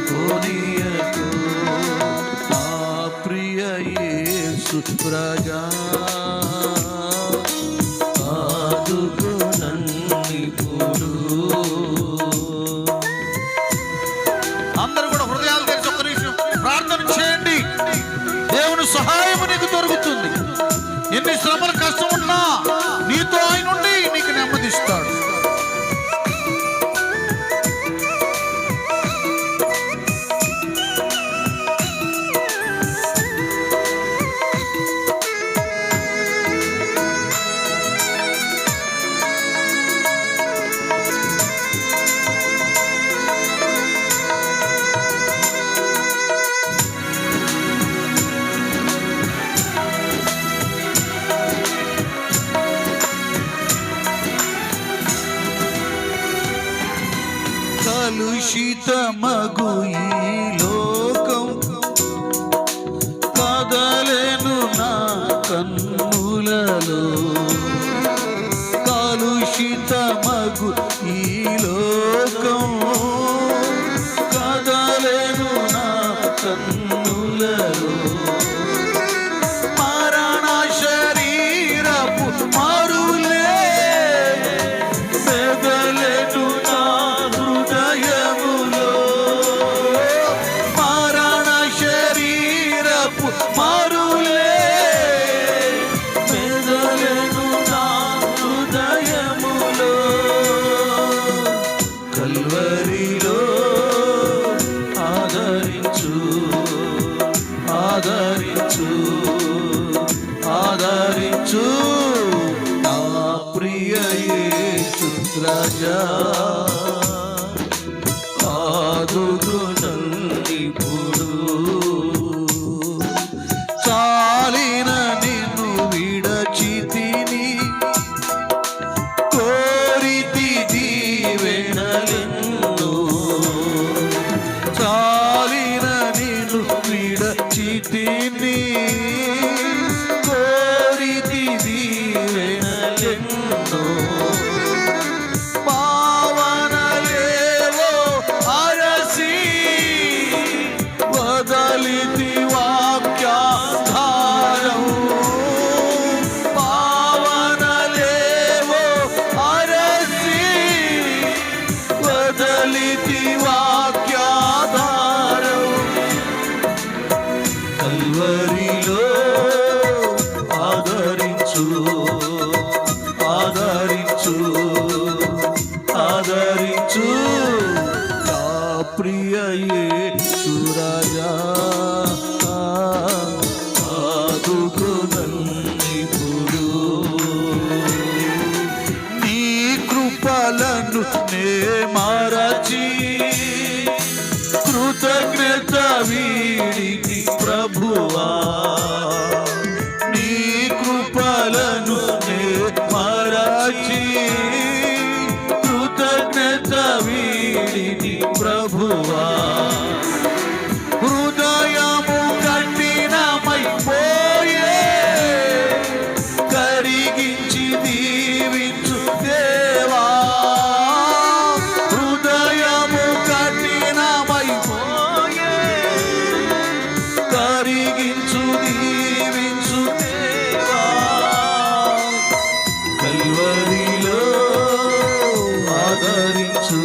కోరియకు నా ప్రియ యేసు రాజా ఆదుకో నన్నిప్పుడు. అందరూ కూడా హృదయాలు తెరిచి ఒక్క నిమిషం ప్రార్థన చేయండి. దేవుని సహాయము నీకు దొరుకుతుంది. ఎన్ని శ్రమల కష్టం ఉన్నా నీతో ఆయన ఉండి నీకు నెమ్మదిస్తాడు. కలుషితమగు ఈ లోకం కదలెను నా కన్నులలో. కలుషితమగు ఈ లోకం కదలెను నా కన్నులలో. మరణ శరీరపు మరులే మెదలెను నా హృదయములో. మరణ శరీరపు మరులే మెదలెను నా హృదయములో. కల్వరిలో ఆదరించు ఆదరించు ఆదరించు నా ప్రియ యేసు రాజా ఆదుకో నన్నిప్పుడు. చాలిన నిన్ను విడచితిని కోరితి దీవెనలెన్నో. చాలిన నిన్ను విడచితిని కోరితి దీవెనలెన్నో. పావనలేవో అరసి వదలితి వాక్యాధారం. పావనలేవో అరసి వదలితి వాక్యాధారం. కల్వరిలో ఆదరించు ఆదరించు ఆదరించు నా ప్రియ యేసు రాజా ఆదుకో నన్నిప్పుడు. నీ కృపలను నే మరచి కృతజ్ఞత వీడికి ప్రభువా. నీ కృపలను నే మరచి కృతజ్ఞత వీడికి ప్రభువా. హృదయము కఠినమైపోయే కరిగించి దీవించు దేవా. హృదయము కఠినమైపోయే కరిగించు దీవించు దేవా. కల్వరిలో ఆదరించు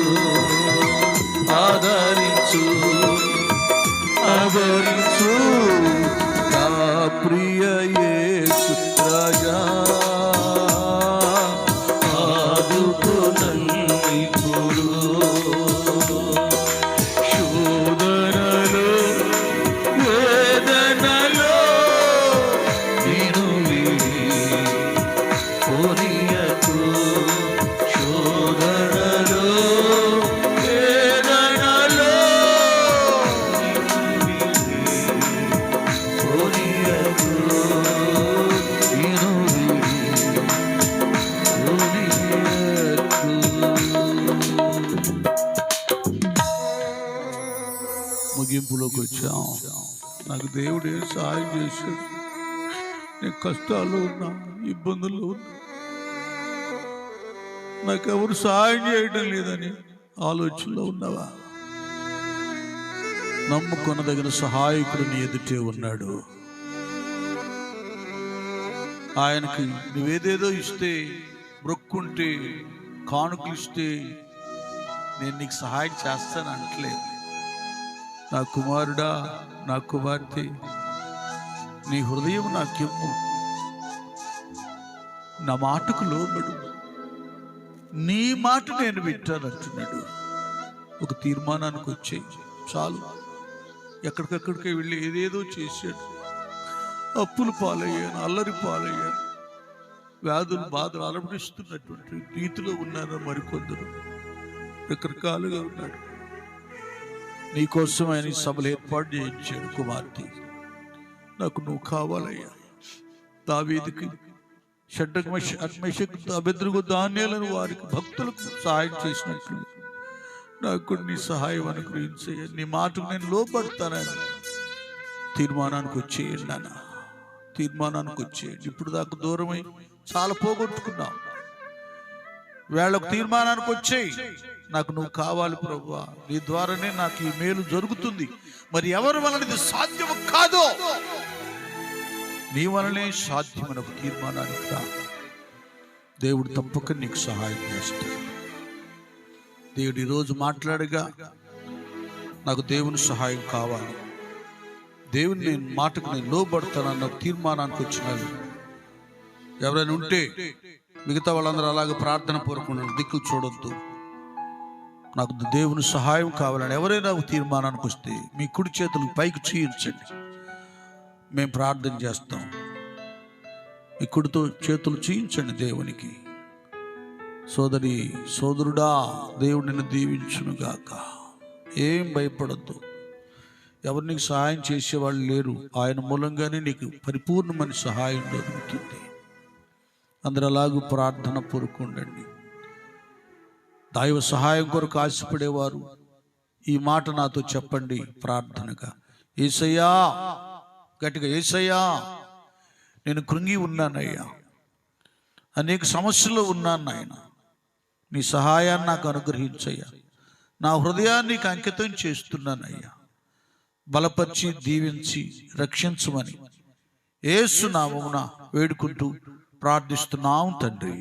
ముగింపులోకి వచ్చాం. నాకు దేవుడు ఏం సహాయం చేశాడు? నేను కష్టాల్లో ఉన్నా, ఇబ్బందుల్లో ఉన్నా, నాకెవరు సహాయం చేయడం లేదని ఆలోచనలో ఉన్నావా? నమ్ముకొనదగిన సహాయకుడు నీ ఎదుటే ఉన్నాడు. ఆయనకి నువ్వేదేదో ఇస్తే, మొక్కుంటే, కానుకలు ఇస్తే నేను నీకు సహాయం చేస్తాను అంటలేదు. నా కుమారుడా, నా కుమార్తె, నీ హృదయం నాకిమ్ము, నా మాటకు లోబడు, నీ మాట నేను వింటానంటున్నాడు. ఒక తీర్మానానికి వచ్చేయి చాలు. ఎక్కడికక్కడికి వెళ్ళి ఏదేదో చేశాడు. అప్పులు పాలయ్యాను, అల్లరి పాలయ్యాను, వ్యాధులు బాధలు అలమటిస్తున్నటువంటి రీతిలో ఉన్నారు మరికొందరు. రకరకాలుగా ఉన్నాడు. నీకోసం ఆయన సభలు ఏర్పాటు చేయించాడు. కుమార్తె, నాకు నువ్వు కావాలయ్యా. దావీదుకి షడ్రక్ మెషక్ అబేద్నెగో దానియేలను వారికి భక్తులకు సహాయం చేసినట్లు నాకు నీ సహాయం అనుగ్రహించయ్యా. నీ మాటకు నేను లోపడతానని తీర్మానానికి వచ్చేయండి నాన్న, తీర్మానానికి వచ్చేయండి. ఇప్పుడు దాకా దూరమై చాలా పోగొట్టుకున్నావు. వేళకు తీర్మానానికి వచ్చేయి. నాకు నువ్వు కావాలి ప్రభువా, నీ ద్వారానే నాకు ఈ మేలు జరుగుతుంది. మరి ఎవరి వలన ఇది సాధ్యము కాదో నీ వలనే సాధ్యమైన ఒక తీర్మానానికి రా. దేవుడు తప్పక నీకు సహాయం చేస్తాడు. దేవుడు ఈరోజు మాట్లాడగా నాకు దేవుని సహాయం కావాలి, దేవుని నేను మాటకు నేను లోబడతానన్న తీర్మానానికి వచ్చినాను. ఎవరైనా ఉంటే మిగతా వాళ్ళందరూ అలాగే ప్రార్థన పూర్వకుండా దిక్కులు చూడొద్దు. నాకు దేవుని సహాయం కావాలని ఎవరైనా తీర్మానానికి వస్తే మీ కుడి చేతులు పైకి చూయించండి, మేము ప్రార్థన చేస్తాం. మీ కుడితో చేతులు చూయించండి దేవునికి. సోదరి సోదరుడా, దేవుడు నిన్ను దీవించునుగాక. ఏం భయపడద్దు. ఎవరు నీకు సహాయం చేసేవాళ్ళు లేరు. ఆయన మూలంగానే నీకు పరిపూర్ణమైన సహాయం దొరుకుతుంది. అందరూ అలాగూ ప్రార్థన పూర్వకుండండి. దైవ సహాయం కొరకు ఆశపడేవారు ఈ మాట నాతో చెప్పండి ప్రార్థనగా. యేసయ్యా, గట్టిగా, యేసయ్యా, నేను కృంగి ఉన్నానయ్యా, అనేక సమస్యలు ఉన్నాను నాయన, నీ సహాయాన్ని నాకు అనుగ్రహించయ్యా. నా హృదయాన్ని నీకు అంకితం చేస్తున్నానయ్యా. బలపరిచి దీవించి రక్షించమని యేసు నామమున వేడుకుంటూ ప్రార్థిస్తున్నాం తండ్రి.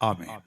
ఆమేన్.